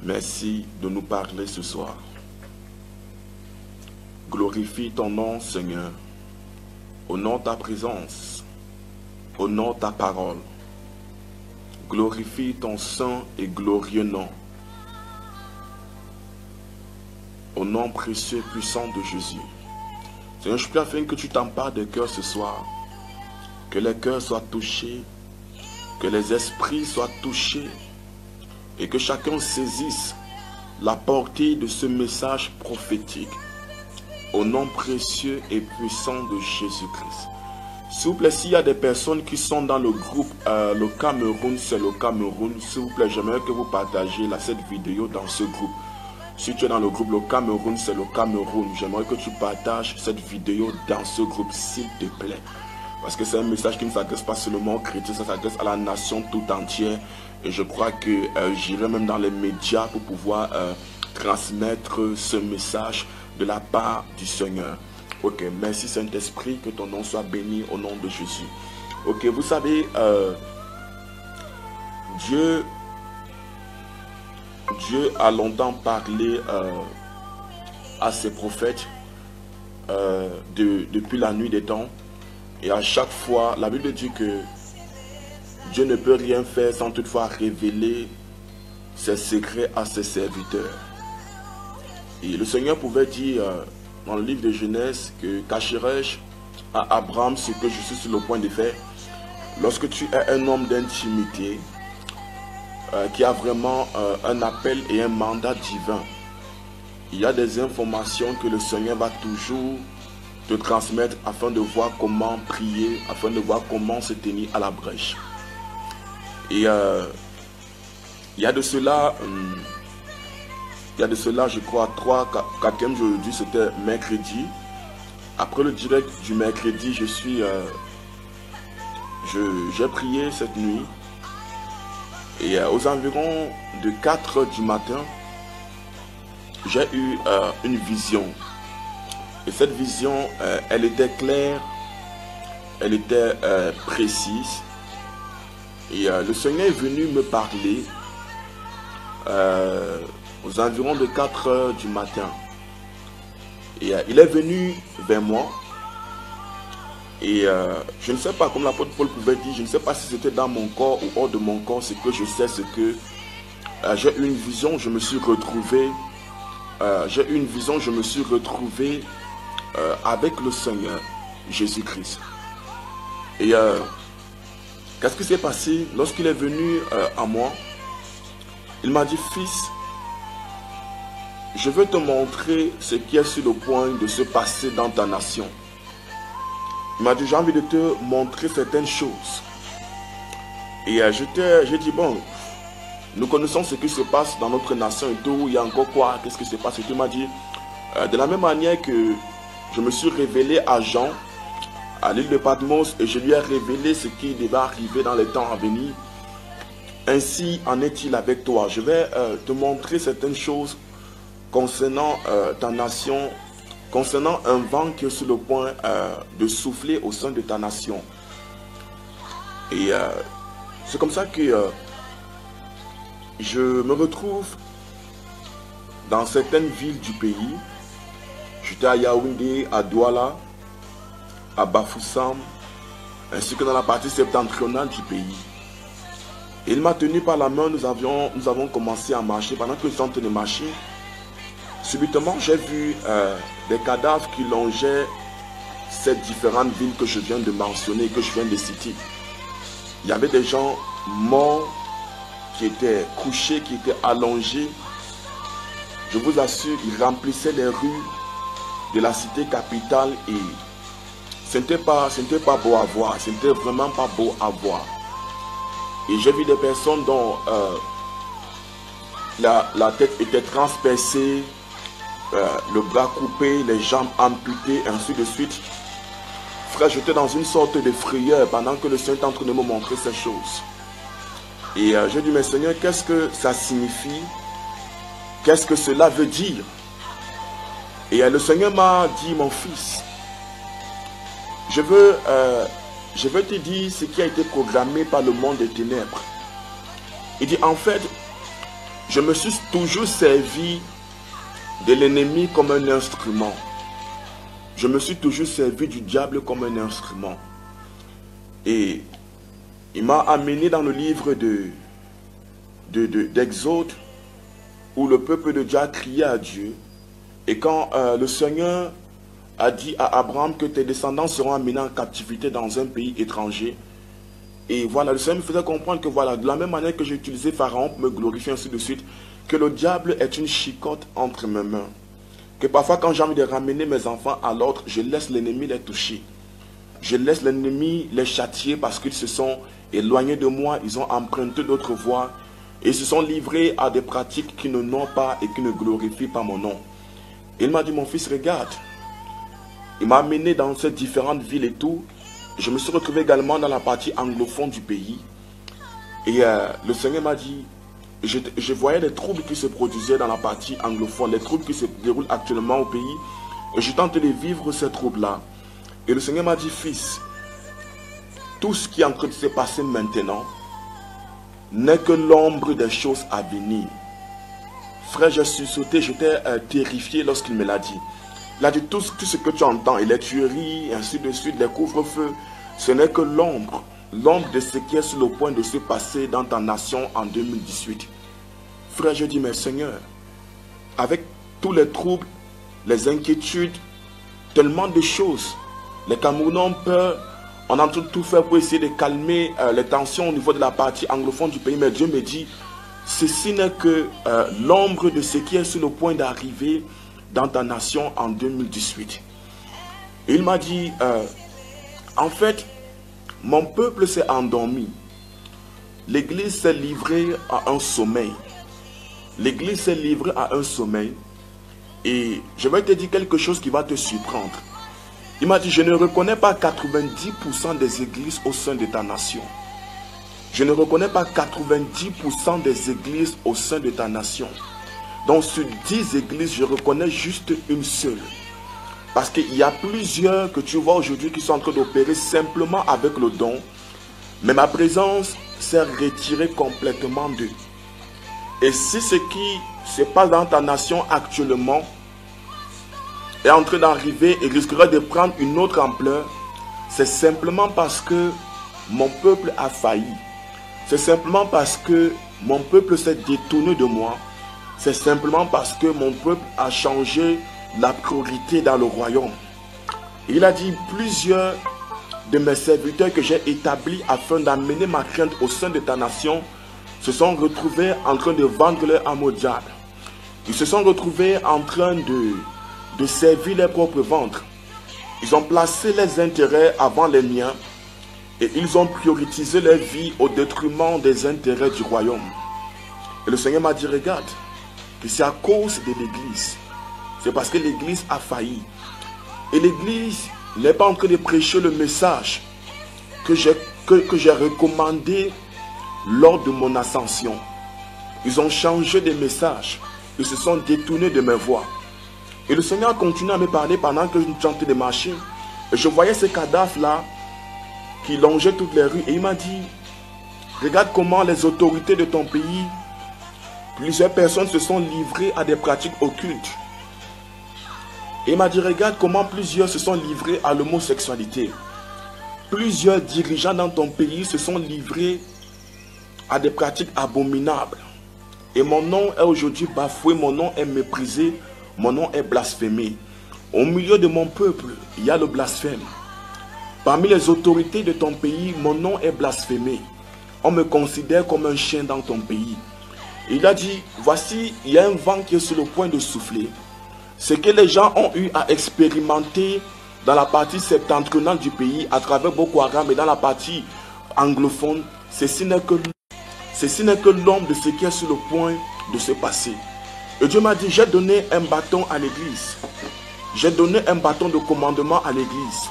Merci de nous parler ce soir. Glorifie ton nom, Seigneur. Honore ta présence. Honore ta parole. Glorifie ton saint et glorieux nom. Au nom précieux et puissant de Jésus. Seigneur, je prie afin que tu t'empares des cœurs ce soir. Que les cœurs soient touchés. Que les esprits soient touchés. Et que chacun saisisse la portée de ce message prophétique. Au nom précieux et puissant de Jésus-Christ. S'il vous plaît, s'il y a des personnes qui sont dans le groupe, le Cameroun, c'est le Cameroun. S'il vous plaît, j'aimerais que vous partagiez cette vidéo dans ce groupe. Si tu es dans le groupe, le Cameroun, c'est le Cameroun. J'aimerais que tu partages cette vidéo dans ce groupe, s'il te plaît. Parce que c'est un message qui ne s'adresse pas seulement aux chrétiens, ça s'adresse à la nation tout entière. Et je crois que j'irai même dans les médias pour pouvoir transmettre ce message de la part du Seigneur. Ok, merci Saint-Esprit, que ton nom soit béni au nom de Jésus. Ok, vous savez, Dieu a longtemps parlé à ses prophètes depuis la nuit des temps. Et à chaque fois, la Bible dit que Dieu ne peut rien faire sans toutefois révéler ses secrets à ses serviteurs. Et le Seigneur pouvait dire dans le livre de Genèse que cacherai-je à Abraham ce que je suis sur le point de faire. Lorsque tu es un homme d'intimité, qui a vraiment un appel et un mandat divin, il y a des informations que le Seigneur va toujours te transmettre afin de voir comment prier, afin de voir comment se tenir à la brèche. Et il y a de cela, je crois, 4e jour aujourd'hui, c'était mercredi. Après le direct du mercredi, j'ai prié cette nuit. Et aux environs de 4 h du matin, j'ai eu une vision. Et cette vision, elle était claire, elle était précise. Et le Seigneur est venu me parler aux environs de 4 h du matin. Et il est venu vers moi. Et je ne sais pas, comme l'apôtre Paul pouvait dire, je ne sais pas si c'était dans mon corps ou hors de mon corps. Ce que je sais, c'est que j'ai eu une vision, je me suis retrouvé. Avec le Seigneur Jésus-Christ. Et qu'est-ce qui s'est passé lorsqu'il est venu à moi? Il m'a dit, fils, je veux te montrer ce qui est sur le point de se passer dans ta nation. Il m'a dit, j'ai envie de te montrer certaines choses. Et j'ai dit, bon, nous connaissons ce qui se passe dans notre nation et tout. Il y a encore quoi? Qu'est-ce qui se passe? Et il m'a dit, de la même manière que je me suis révélé à Jean, à l'île de Patmos, et je lui ai révélé ce qui devait arriver dans les temps à venir. Ainsi en est-il avec toi. Je vais te montrer certaines choses concernant ta nation, concernant un vent qui est sur le point de souffler au sein de ta nation. Et c'est comme ça que je me retrouve dans certaines villes du pays. J'étais à Yaoundé, à Douala, à Bafoussam, ainsi que dans la partie septentrionale du pays. Et il m'a tenu par la main, nous avons commencé à marcher. Pendant que nous sommes en train de marcher, subitement j'ai vu des cadavres qui longeaient ces différentes villes que je viens de mentionner, que je viens de citer. Il y avait des gens morts qui étaient couchés, qui étaient allongés. Je vous assure, ils remplissaient les rues de la cité capitale et ce n'était pas beau à voir, ce n'était vraiment pas beau à voir. Et j'ai vu des personnes dont la tête était transpercée, le bras coupé, les jambes amputées, ainsi de suite. Frère, j'étais dans une sorte de frayeur pendant que le Seigneur est en train de me montrer ces choses. Et j'ai dit, mais Seigneur, qu'est-ce que ça signifie? Qu'est-ce que cela veut dire? Et le Seigneur m'a dit, mon fils, je veux te dire ce qui a été programmé par le monde des ténèbres. Il dit, en fait, je me suis toujours servi de l'ennemi comme un instrument. Je me suis toujours servi du diable comme un instrument. Et il m'a amené dans le livre d'Exode, où le peuple de Dieu a crié à Dieu. Et quand le Seigneur a dit à Abraham que tes descendants seront amenés en captivité dans un pays étranger. Et voilà, le Seigneur me faisait comprendre que voilà, de la même manière que j'ai utilisé Pharaon pour me glorifier, ainsi de suite, que le diable est une chicotte entre mes mains. Que parfois quand j'ai envie de ramener mes enfants à l'ordre, je laisse l'ennemi les toucher. Je laisse l'ennemi les châtier parce qu'ils se sont éloignés de moi, ils ont emprunté d'autres voies et se sont livrés à des pratiques qui ne n'ont pas et qui ne glorifient pas mon nom. Et il m'a dit, mon fils, regarde. Il m'a amené dans ces différentes villes et tout. Je me suis retrouvé également dans la partie anglophone du pays. Et le Seigneur m'a dit, je voyais les troubles qui se produisaient dans la partie anglophone, les troubles qui se déroulent actuellement au pays. Et je tentais de vivre ces troubles-là. Et le Seigneur m'a dit, fils, tout ce qui est en train de se passer maintenant n'est que l'ombre des choses à venir. Frère, je suis sauté, j'étais terrifié lorsqu'il me l'a dit. Il a dit, tout ce que tu entends, et les tueries, et ainsi de suite, les couvre-feux, ce n'est que l'ombre de ce qui est sur le point de se passer dans ta nation en 2018. Frère, je dis, mais Seigneur, avec tous les troubles, les inquiétudes, tellement de choses, les Camerounais ont peur, on a tout fait pour essayer de calmer les tensions au niveau de la partie anglophone du pays, mais Dieu me dit, ceci n'est que l'ombre de ce qui est sur le point d'arriver dans ta nation en 2018. Et il m'a dit, en fait, mon peuple s'est endormi. L'église s'est livrée à un sommeil. L'église s'est livrée à un sommeil. Et je vais te dire quelque chose qui va te surprendre. Il m'a dit, je ne reconnais pas 90% des églises au sein de ta nation. Je ne reconnais pas 90% des églises au sein de ta nation. Donc sur 10 églises, je reconnais juste une seule. Parce qu'il y a plusieurs que tu vois aujourd'hui qui sont en train d'opérer simplement avec le don. Mais ma présence s'est retirée complètement d'eux. Et si ce qui se passe dans ta nation actuellement est en train d'arriver et risquerait de prendre une autre ampleur, c'est simplement parce que mon peuple a failli. C'est simplement parce que mon peuple s'est détourné de moi. C'est simplement parce que mon peuple a changé la priorité dans le royaume. Il a dit, plusieurs de mes serviteurs que j'ai établis afin d'amener ma crainte au sein de ta nation se sont retrouvés en train de vendre leur âme au diable. Ils se sont retrouvés en train de servir leurs propres ventres. Ils ont placé les intérêts avant les miens et ils ont priorisé leur vie au détriment des intérêts du royaume. Et le Seigneur m'a dit, regarde, que c'est à cause de l'église. C'est parce que l'église a failli. Et l'église n'est pas en train de prêcher le message que j'ai recommandé lors de mon ascension. Ils ont changé de message. Ils se sont détournés de mes voix. Et le Seigneur a continué à me parler pendant que je tentais de marcher. Et je voyais ces cadavres-là qui longeaient toutes les rues. Et il m'a dit, regarde comment les autorités de ton pays, plusieurs personnes se sont livrées à des pratiques occultes. Et il m'a dit, regarde comment plusieurs se sont livrés à l'homosexualité. Plusieurs dirigeants dans ton pays se sont livrés à des pratiques abominables. Et mon nom est aujourd'hui bafoué, mon nom est méprisé, mon nom est blasphémé. Au milieu de mon peuple, il y a le blasphème. Parmi les autorités de ton pays, mon nom est blasphémé. On me considère comme un chien dans ton pays. Il a dit, voici, il y a un vent qui est sur le point de souffler. Ce que les gens ont eu à expérimenter dans la partie septentrionale du pays, à travers Boko Haram et dans la partie anglophone, ceci n'est que l'ombre de ce qui est sur le point de se passer. Et Dieu m'a dit, j'ai donné un bâton à l'église. J'ai donné un bâton de commandement à l'église.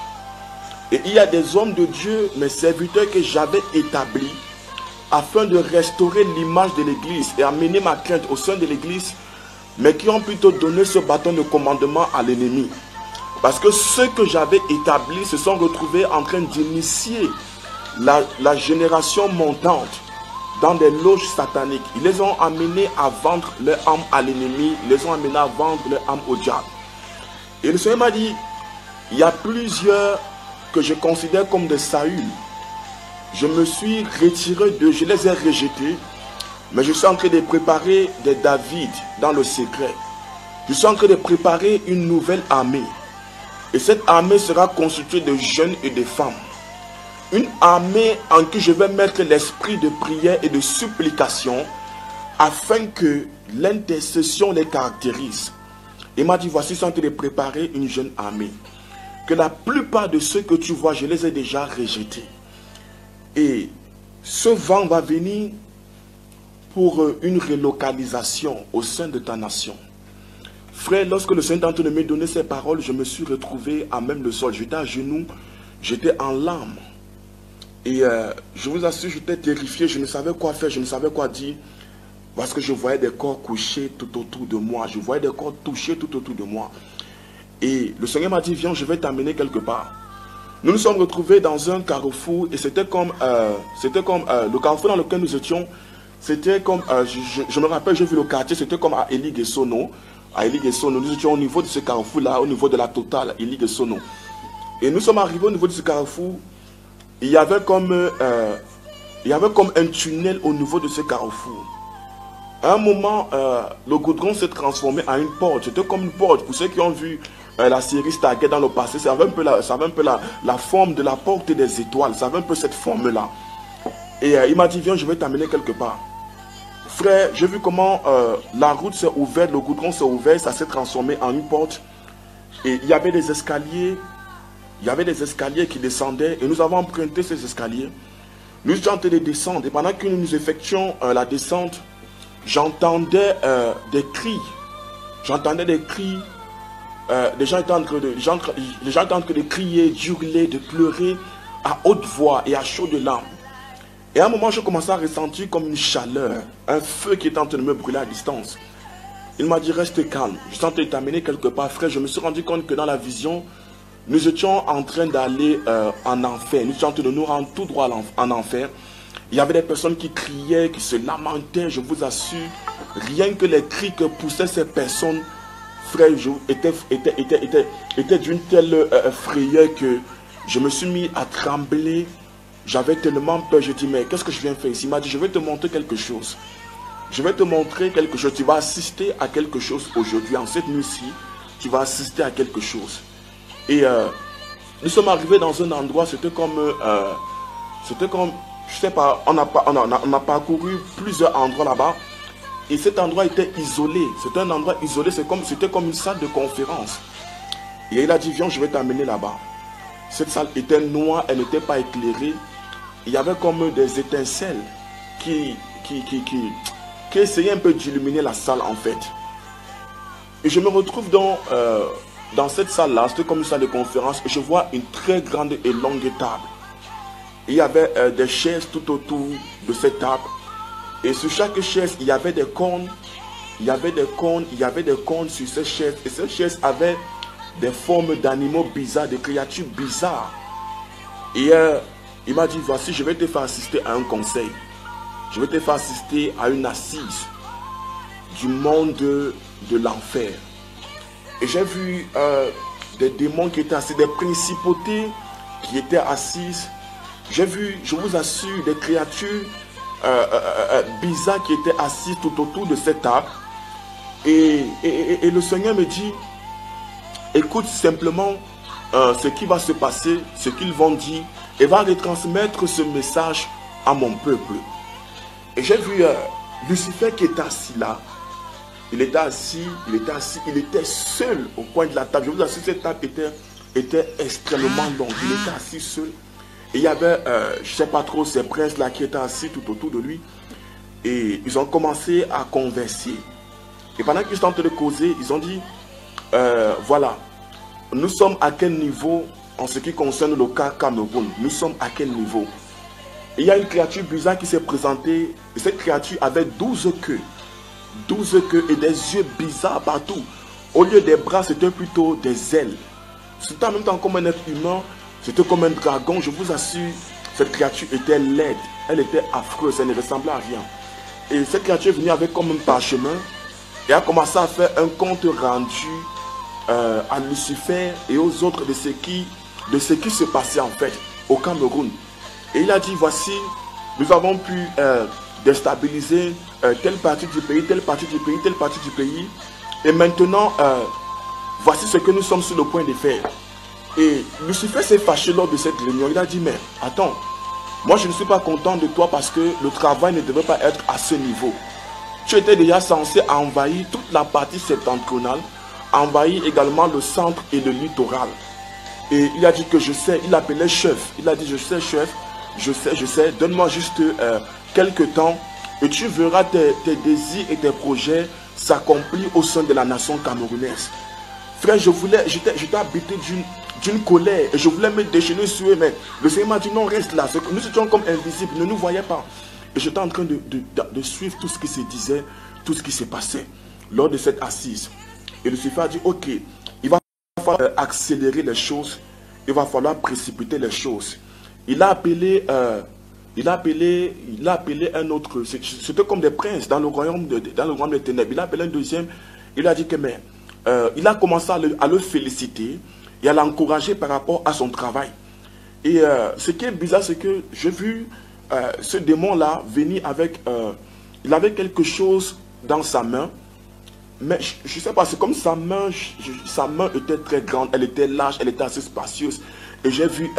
Et il y a des hommes de Dieu, mes serviteurs que j'avais établis, afin de restaurer l'image de l'église et amener ma crainte au sein de l'église, mais qui ont plutôt donné ce bâton de commandement à l'ennemi. Parce que ceux que j'avais établis se sont retrouvés en train d'initier la génération montante dans des loges sataniques. Ils les ont amenés à vendre leur âme à l'ennemi. Ils les ont amenés à vendre leur âme au diable. Et le Seigneur m'a dit, il y a plusieurs que je considère comme des Saül. Je me suis retiré d'eux, je les ai rejetés. Mais je suis en train de préparer des David dans le secret. Je suis en train de préparer une nouvelle armée. Et cette armée sera constituée de jeunes et de femmes. Une armée en qui je vais mettre l'esprit de prière et de supplication afin que l'intercession les caractérise. Il m'a dit, voici, je suis en train de préparer une jeune armée. Que la plupart de ceux que tu vois, je les ai déjà rejetés. Et ce vent va venir pour une relocalisation au sein de ta nation. Frère, lorsque le Seigneur est en train de me donner ces paroles, je me suis retrouvé à même le sol. J'étais à genoux, j'étais en larmes. Et je vous assure, j'étais terrifié, je ne savais quoi faire, je ne savais quoi dire. Parce que je voyais des corps couchés tout autour de moi. Je voyais des corps touchés tout autour de moi. Et le Seigneur m'a dit, viens, je vais t'amener quelque part. Nous nous sommes retrouvés dans un carrefour et c'était comme le carrefour dans lequel nous étions. C'était comme, je me rappelle, j'ai vu le quartier, c'était comme à Eli-Gessono. À Eli-Gessono, nous étions au niveau de ce carrefour-là, au niveau de la totale, Eli-Gessono. Et nous sommes arrivés au niveau de ce carrefour. Il y avait comme un tunnel au niveau de ce carrefour. À un moment, le goudron s'est transformé en une porte. C'était comme une porte. Pour ceux qui ont vu la série Stargate dans le passé, ça avait un peu la forme de la porte des étoiles. Ça avait un peu cette forme-là. Et il m'a dit, viens, je vais t'amener quelque part. Frère, j'ai vu comment la route s'est ouverte, le goudron s'est ouvert, ça s'est transformé en une porte. Et il y avait des escaliers. Il y avait des escaliers qui descendaient et nous avons emprunté ces escaliers. Nous étions en train de descendre et pendant que nous effectuions la descente, j'entendais des cris. J'entendais des cris. Les gens étaient en train de crier, d'hurler, de pleurer à haute voix et à chaudes larmes. Et à un moment, je commençais à ressentir comme une chaleur, un feu qui était en train de me brûler à distance. Il m'a dit, reste calme. Je suis en train de t'amener quelque part, frère. Je me suis rendu compte que dans la vision, nous étions en train d'aller en enfer. Nous étions en train de nous rendre tout droit en enfer. Il y avait des personnes qui criaient, qui se lamentaient, je vous assure. Rien que les cris que poussaient ces personnes, frère, étaient d'une telle frayeur que je me suis mis à trembler. J'avais tellement peur. Je dis, mais qu'est-ce que je viens faire ici? Il m'a dit, je vais te montrer quelque chose. Je vais te montrer quelque chose. Tu vas assister à quelque chose aujourd'hui. En cette nuit-ci, tu vas assister à quelque chose. Et nous sommes arrivés dans un endroit, c'était comme, je sais pas, on a parcouru plusieurs endroits là-bas. Et cet endroit était isolé. C'était un endroit isolé, c'était comme une salle de conférence. Et il a dit, viens, je vais t'amener là-bas. Cette salle était noire, elle n'était pas éclairée. Il y avait comme des étincelles qui essayaient un peu d'illuminer la salle en fait. Et je me retrouve dans cette salle-là, c'était comme une salle de conférence, et je vois une très grande et longue table. Il y avait des chaises tout autour de cette table. Et sur chaque chaise, il y avait des cônes. Il y avait des cônes sur ces chaises. Et ces chaises avaient des formes d'animaux bizarres, de créatures bizarres. Et il m'a dit, voici, je vais te faire assister à un conseil. Je vais te faire assister à une assise du monde de l'enfer. Et j'ai vu des démons qui étaient assis, des principautés qui étaient assises. J'ai vu, je vous assure, des créatures bizarres qui étaient assises tout autour de cette table. Et le Seigneur me dit, écoute simplement ce qui va se passer, ce qu'ils vont dire, et va retransmettre ce message à mon peuple. Et j'ai vu Lucifer qui était assis là. Il était seul au coin de la table. Je vous assure, cette table était extrêmement longue. Il était assis seul. Et il y avait, je ne sais pas trop, ces princes-là qui étaient assis tout autour de lui. Et ils ont commencé à converser. Et pendant qu'ils étaient en train de causer, ils ont dit, voilà, nous sommes à quel niveau en ce qui concerne le cas Cameroun? Nous sommes à quel niveau? Et il y a une créature bizarre qui s'est présentée. Et cette créature avait 12 queues. 12 queues et des yeux bizarres partout. Au lieu des bras, c'était plutôt des ailes. C'était en même temps comme un être humain. C'était comme un dragon. Je vous assure, cette créature était laide. elle était affreuse, elle ne ressemblait à rien. Et cette créature est venue avec comme un parchemin et a commencé à faire un compte rendu à Lucifer et aux autres de ce qui se passait en fait au Cameroun. Et il a dit, voici, nous avons pu déstabiliser telle partie du pays, telle partie du pays, telle partie du pays. Et maintenant, voici ce que nous sommes sur le point de faire. Et Lucifer s'est fâché lors de cette réunion. Il a dit, mais attends, moi je ne suis pas content de toi parce que le travail ne devait pas être à ce niveau. Tu étais déjà censé envahir toute la partie septentrionale, envahir également le centre et le littoral. Et il a dit que je sais, il appelait chef. Il a dit, je sais chef, je sais, donne-moi juste quelques temps et tu verras tes désirs et tes projets s'accomplir au sein de la nation camerounaise. Frère, j'étais habité d'une colère et je voulais me déchaîner sur eux, mais le Seigneur m'a dit non, reste là. Nous étions comme invisibles, ne nous voyait pas. Et j'étais en train de suivre tout ce qui se disait, tout ce qui se passait lors de cette assise. Et Lucifer a dit, ok, il va falloir accélérer les choses, il va falloir précipiter les choses. Il a appelé un autre, c'était comme des princes dans le royaume des ténèbres. Il a appelé un deuxième, il a dit que mais, il a commencé à le féliciter et à l'encourager par rapport à son travail. Et ce qui est bizarre, c'est que j'ai vu ce démon-là venir avec, il avait quelque chose dans sa main, mais je ne sais pas, c'est comme sa main était très grande, elle était large, elle était assez spacieuse. Et j'ai vu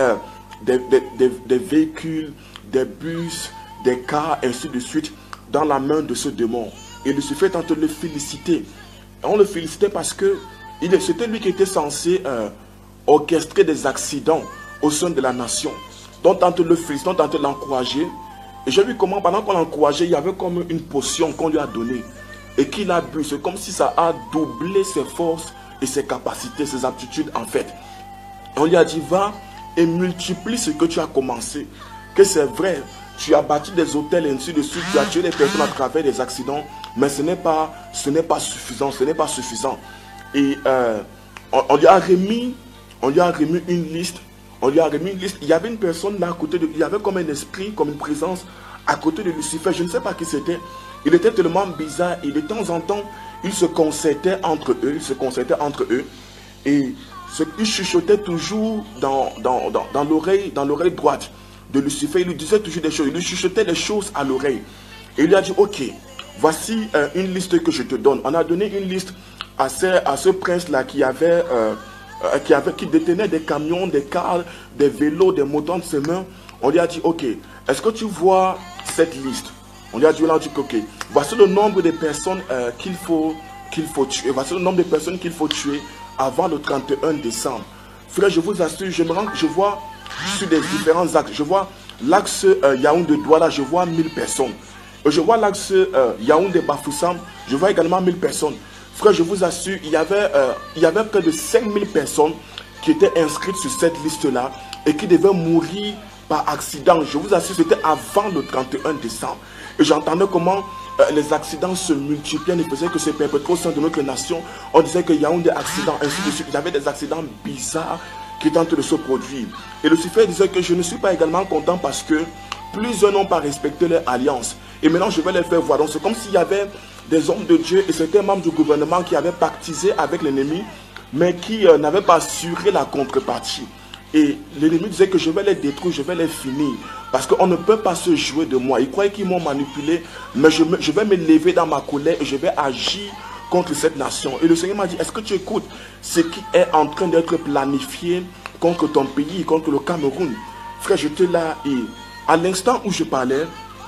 des véhicules, des bus, des cars, ainsi de suite, dans la main de ce démon. Et Lucifer est en train de le féliciter. On le félicitait parce que c'était lui qui était censé orchestrer des accidents au sein de la nation. Donc, tant de le féliciter, tant de l'encourager. Et j'ai vu comment, pendant qu'on l'encourageait, il y avait comme une potion qu'on lui a donnée. Et qu'il a bu. C'est comme si ça a doublé ses forces et ses capacités, ses aptitudes en fait. On lui a dit, va et multiplie ce que tu as commencé. Que c'est vrai, tu as bâti des hôtels et ainsi de suite, tu as tué des personnes à travers des accidents, mais ce n'est pas suffisant, ce n'est pas suffisant. Et on lui a remis une liste. Il y avait une personne là à côté de lui, il y avait comme un esprit, comme une présence à côté de Lucifer, je ne sais pas qui c'était. Il était tellement bizarre et de temps en temps, ils se concertaient entre eux, et ils chuchotaient toujours dans l'oreille droite de Lucifer. Il lui disait toujours des choses, il lui chuchotait des choses à l'oreille. Et il lui a dit, ok, voici une liste que je te donne. On a donné une liste à ce prince-là qui détenait des camions, des cars, des vélos, des motos de ses mains. On lui a dit, ok, est-ce que tu vois cette liste? On lui a dit, ok, voici le nombre de personnes qu'il faut tuer. Voici le nombre de personnes qu'il faut tuer avant le 31 décembre. Frère, je vous assure, je vois sur des différents axes. Je vois l'axe Yaoundé-Douala, je vois 1000 personnes. Je vois l'axe Yaoundé-Bafoussam, je vois également 1000 personnes. Frère, je vous assure, il y avait près de 5000 personnes qui étaient inscrites sur cette liste-là et qui devaient mourir par accident. Je vous assure, c'était avant le 31 décembre. Et j'entendais comment les accidents se multipliaient et faisaient que se perpétuaient au sein de notre nation. On disait qu'il y a eu des accidents, ainsi de suite. Il y avait des accidents bizarres qui étaient en train de se produire. Et Lucifer disait que je ne suis pas également content parce que plusieurs n'ont pas respecté leur alliance. Et maintenant, je vais les faire voir. Donc, c'est comme s'il y avait des hommes de Dieu et certains membres du gouvernement qui avaient pactisé avec l'ennemi, mais qui n'avaient pas assuré la contrepartie. Et l'ennemi disait que je vais les détruire, je vais les finir. Parce qu'on ne peut pas se jouer de moi. Ils croyaient qu'ils m'ont manipulé, mais je vais me lever dans ma colère et je vais agir contre cette nation. Et le Seigneur m'a dit, est-ce que tu écoutes ce qui est en train d'être planifié contre ton pays, contre le Cameroun? Frère, j'étais là et à l'instant où je parlais,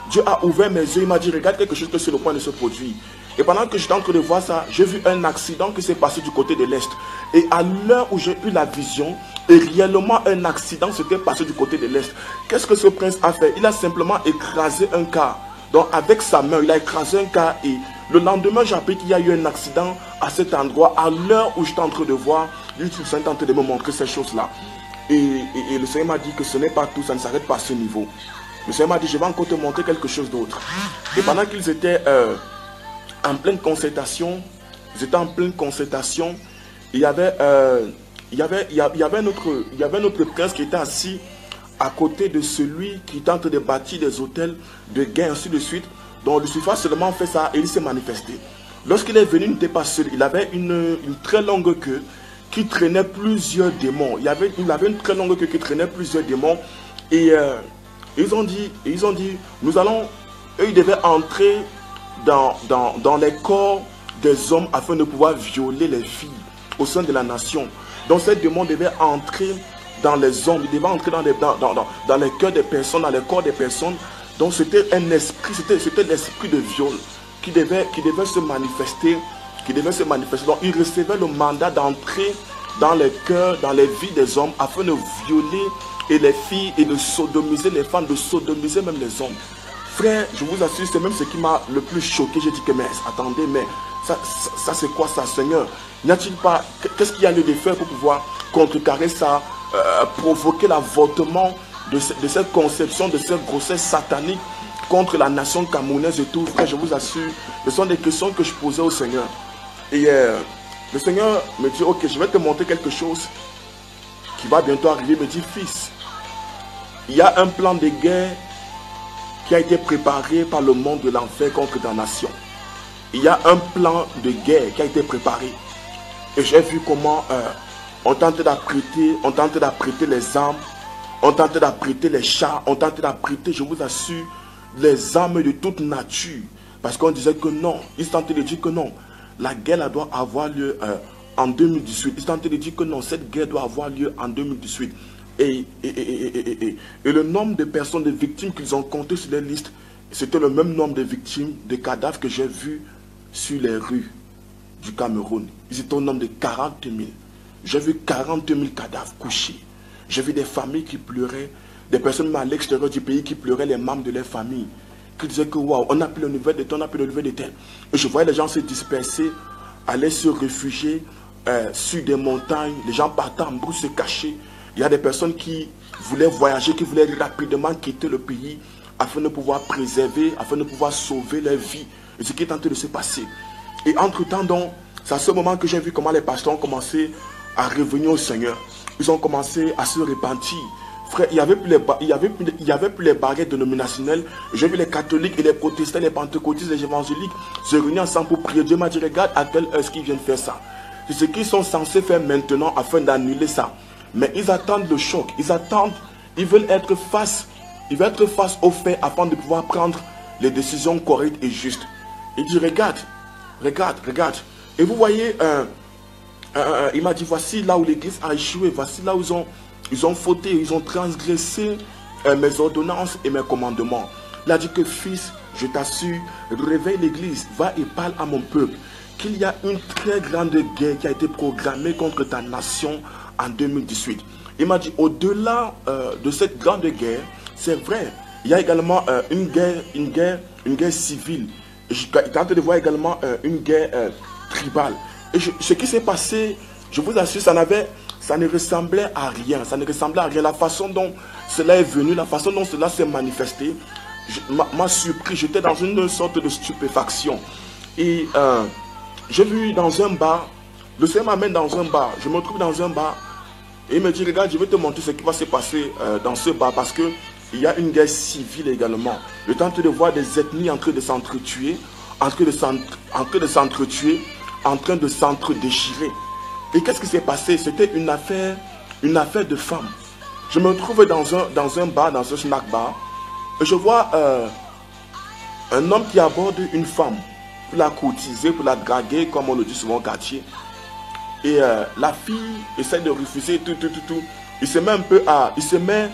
Dieu a ouvert mes yeux, il m'a dit, regarde quelque chose qui est sur le point de se produire. Et pendant que j'étais en train de voir ça, j'ai vu un accident qui s'est passé du côté de l'Est. Et à l'heure où j'ai eu la vision, et réellement un accident s'était passé du côté de l'Est. Qu'est-ce que ce prince a fait? Il a simplement écrasé un car. Donc avec sa main, il a écrasé un car. Et le lendemain, j'ai appris qu'il y a eu un accident à cet endroit. À l'heure où j'étais en train de voir, YouTube est en train de me montrer ces choses-là. Et le Seigneur m'a dit que ce n'est pas tout, ça ne s'arrête pas à ce niveau. Le Seigneur m'a dit, je vais encore te montrer quelque chose d'autre. Et pendant qu'ils étaient en pleine concertation, il y avait un autre prince qui était assis à côté de celui qui tente de bâtir des hôtels de gain, ainsi de suite. Donc Lucifer seulement fait ça et il s'est manifesté. Lorsqu'il est venu, il n'était pas seul. Il avait une très longue queue qui traînait plusieurs démons. Il avait une très longue queue qui traînait plusieurs démons. Et ils ont dit, nous allons, eux ils devaient entrer dans les corps des hommes afin de pouvoir violer les filles au sein de la nation. Donc ces démons devaient entrer dans les hommes, ils devaient entrer dans les cœurs des personnes, dans les corps des personnes. Donc c'était un esprit, c'était l'esprit de viol qui devait se manifester, Donc il recevait le mandat d'entrer dans les cœurs, dans les vies des hommes afin de violer et les filles et de sodomiser les femmes, de sodomiser même les hommes. Frère, je vous assure, c'est même ce qui m'a le plus choqué. J'ai dit que mais attendez, mais ça c'est quoi ça, Seigneur? N'y a-t-il pas, qu'est-ce qu'il y a lieu de faire pour pouvoir contrecarrer ça, provoquer l'avortement de cette conception, de cette grossesse satanique contre la nation camerounaise et tout? Frère, je vous assure, ce sont des questions que je posais au Seigneur. Et le Seigneur me dit, ok, je vais te montrer quelque chose qui va bientôt arriver. Il me dit, fils, il y a un plan de guerre qui a été préparé par le monde de l'enfer contre ta nation. Il y a un plan de guerre qui a été préparé. Et j'ai vu comment on tentait d'apprêter les armes, on tentait d'apprêter les chars, on tentait d'apprêter, je vous assure, les armes de toute nature. Parce qu'on disait que non, ils tentaient de dire que non, la guerre doit avoir lieu en 2018. Ils tentaient de dire que non, cette guerre doit avoir lieu en 2018. Et le nombre de personnes, de victimes qu'ils ont compté sur les listes, c'était le même nombre de victimes, de cadavres que j'ai vus sur les rues du Cameroun. Ils étaient au nombre de 40 000. J'ai vu 40 000 cadavres couchés. J'ai vu des familles qui pleuraient, des personnes même à l'extérieur du pays qui pleuraient les membres de leur famille, qui disaient que waouh, on n'a plus le nouvelle de tel, on n'a plus le nouvelle de tel. Et je voyais les gens se disperser, aller se réfugier sur des montagnes, les gens partant en brousse se cacher. Il y a des personnes qui voulaient voyager, qui voulaient rapidement quitter le pays afin de pouvoir préserver, afin de pouvoir sauver leur vie. Et ce qui est en train de se passer. Et entre-temps, donc, c'est à ce moment que j'ai vu comment les pasteurs ont commencé à revenir au Seigneur. Ils ont commencé à se repentir. Frère, il n'y avait plus les barrières dénominationnelles. J'ai vu les catholiques et les protestants, les pentecôtistes, les évangéliques se réunir ensemble pour prier. Dieu m'a dit, regarde à quelle heure est-ce qu'ils viennent faire ça. C'est ce qu'ils sont censés faire maintenant afin d'annuler ça. Mais ils attendent le choc. Ils veulent être face aux faits afin de pouvoir prendre les décisions correctes et justes. Il dit, regarde. Et vous voyez, il m'a dit, voici là où l'église a échoué, voici là où ils ont fauté, ils ont transgressé mes ordonnances et mes commandements. Il a dit que fils, je t'assure, réveille l'église, va et parle à mon peuple, qu'il y a une très grande guerre qui a été programmée contre ta nation en 2018. Il m'a dit, au-delà de cette grande guerre, c'est vrai, il y a également une guerre civile. Je tente de voir également une guerre tribale. Et ce qui s'est passé, je vous assure, ça ne ressemblait à rien. Ça ne ressemblait à rien. La façon dont cela est venu, la façon dont cela s'est manifesté, m'a surpris. J'étais dans une sorte de stupéfaction. Et j'ai vu dans un bar, le Seigneur m'amène dans un bar. Je me trouve dans un bar. Et il me dit, regarde, je vais te montrer ce qui va se passer dans ce bar. Parce que il y a une guerre civile également. Je tente de voir des ethnies en train de s'entretuer, en train de s'entre-déchirer. Et qu'est-ce qui s'est passé? C'était une affaire de femmes. Je me trouve dans un bar, dans un snack bar, et je vois un homme qui aborde une femme pour la courtiser, pour la draguer, comme on le dit souvent au quartier. Et la fille essaie de refuser tout. Il se met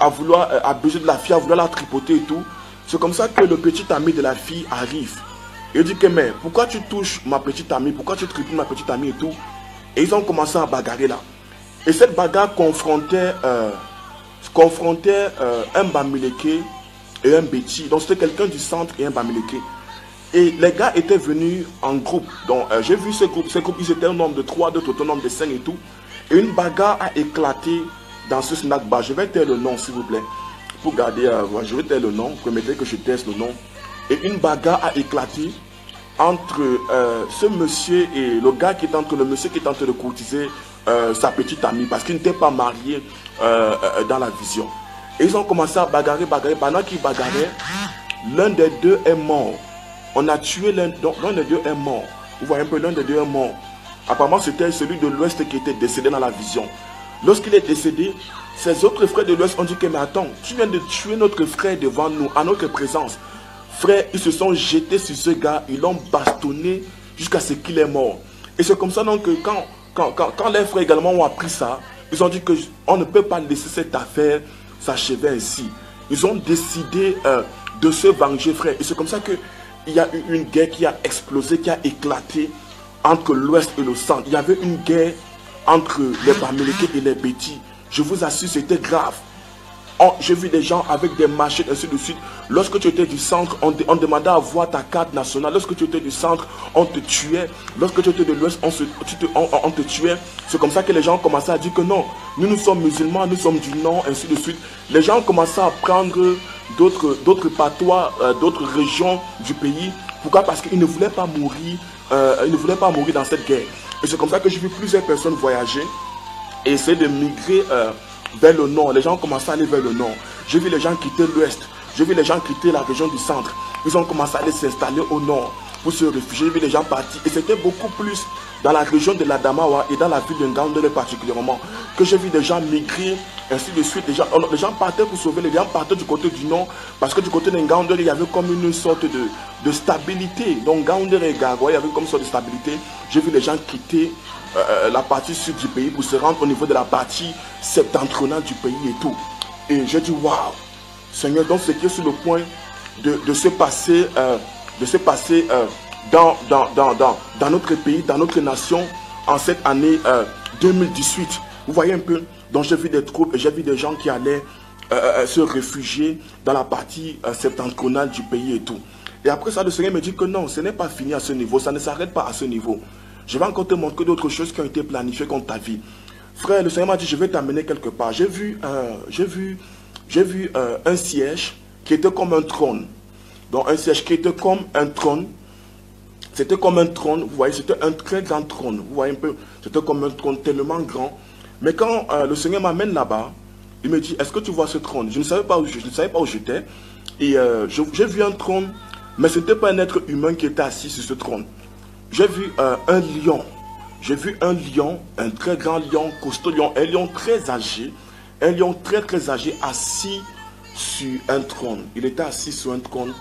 à vouloir abuser de la fille, à vouloir la tripoter et tout. C'est comme ça que le petit ami de la fille arrive. Il dit que mais pourquoi tu touches ma petite amie, pourquoi tu triples ma petite amie et tout. Et ils ont commencé à bagarrer là. Et cette bagarre confrontait un Bamileke et un Béti. Donc c'était quelqu'un du centre et un Bamileke. Et les gars étaient venus en groupe. Donc j'ai vu ce groupe, ils étaient au nombre de 3, d'autres au nombre de 5 et tout. Et une bagarre a éclaté dans ce snack bar. Je vais taire le nom s'il vous plaît. Pour garder, je vais taire le nom, permettez que je taise le nom. Et une bagarre a éclaté entre ce monsieur et le gars qui est entre le monsieur qui est en train de courtiser sa petite amie parce qu'il n'était pas marié dans la vision. Et ils ont commencé à bagarrer. Pendant qu'ils bagarraient, l'un des deux est mort. On a tué l'un des deux est mort. Vous voyez un peu, l'un des deux est mort. Apparemment, c'était celui de l'Ouest qui était décédé dans la vision. Lorsqu'il est décédé, ses autres frères de l'Ouest ont dit que, mais attends, tu viens de tuer notre frère devant nous, à notre présence. Frère, ils se sont jetés sur ce gars, ils l'ont bastonné jusqu'à ce qu'il est mort. Et c'est comme ça donc que quand les frères également ont appris ça, ils ont dit qu'on ne peut pas laisser cette affaire s'achever ainsi. Ils ont décidé de se venger, frère. Et c'est comme ça qu'il y a eu une guerre qui a explosé, qui a éclaté entre l'Ouest et le Centre. Il y avait une guerre entre les Bamileke et les Bétis. Je vous assure, c'était grave. J'ai vu des gens avec des machettes, ainsi de suite. Lorsque tu étais du centre, on demandait à voir ta carte nationale. Lorsque tu étais du centre, on te tuait. Lorsque tu étais de l'ouest, on te tuait. C'est comme ça que les gens ont commencé à dire que non, nous sommes musulmans, nous sommes du nord, ainsi de suite. Les gens ont commencé à prendre d'autres patois, d'autres régions du pays. Pourquoi? Parce qu'ils ne voulaient pas mourir, ils ne voulaient pas mourir dans cette guerre. Et c'est comme ça que j'ai vu plusieurs personnes voyager et essayer de migrer vers le nord. Les gens ont commencé à aller vers le nord. J'ai vu les gens quitter l'ouest. J'ai vu les gens quitter la région du centre. Ils ont commencé à aller s'installer au nord pour se réfugier. J'ai vu les gens partir. Et c'était beaucoup plus dans la région de l'Adamawa et dans la ville de Ngaoundéré particulièrement que j'ai vu des gens migrer, ainsi de suite. Les gens partaient pour sauver, les gens partaient du côté du nord parce que du côté de Ngaoundéré, il y avait comme une sorte de stabilité. Donc Ngaoundéré et Garoua, il y avait comme une sorte de stabilité. J'ai vu les gens quitter la partie sud du pays pour se rendre au niveau de la partie septentrionale du pays et tout. Et j'ai dit waouh, Seigneur, donc ce qui est sur le point de se passer, dans notre pays, dans notre nation, en cette année 2018. Vous voyez un peu, donc j'ai vu des troupes et j'ai vu des gens qui allaient se réfugier dans la partie septentrionale du pays et tout. Et après ça, le Seigneur me dit que non, ce n'est pas fini à ce niveau, ça ne s'arrête pas à ce niveau. Je vais encore te montrer d'autres choses qui ont été planifiées contre ta vie. Frère, le Seigneur m'a dit, je vais t'amener quelque part. J'ai vu un siège qui était comme un trône. Donc un siège qui était comme un trône. C'était comme un trône, vous voyez, c'était un très grand trône. Vous voyez un peu, c'était comme un trône tellement grand. Mais quand le Seigneur m'amène là-bas, il me dit, est-ce que tu vois ce trône? Je ne savais pas où j'étais. Et j'ai vu un trône, mais ce n'était pas un être humain qui était assis sur ce trône. J'ai vu un lion. J'ai vu un lion, un très grand lion, costaud lion, un lion très âgé. Un lion très très âgé assis sur un trône. Il était assis sur un trône.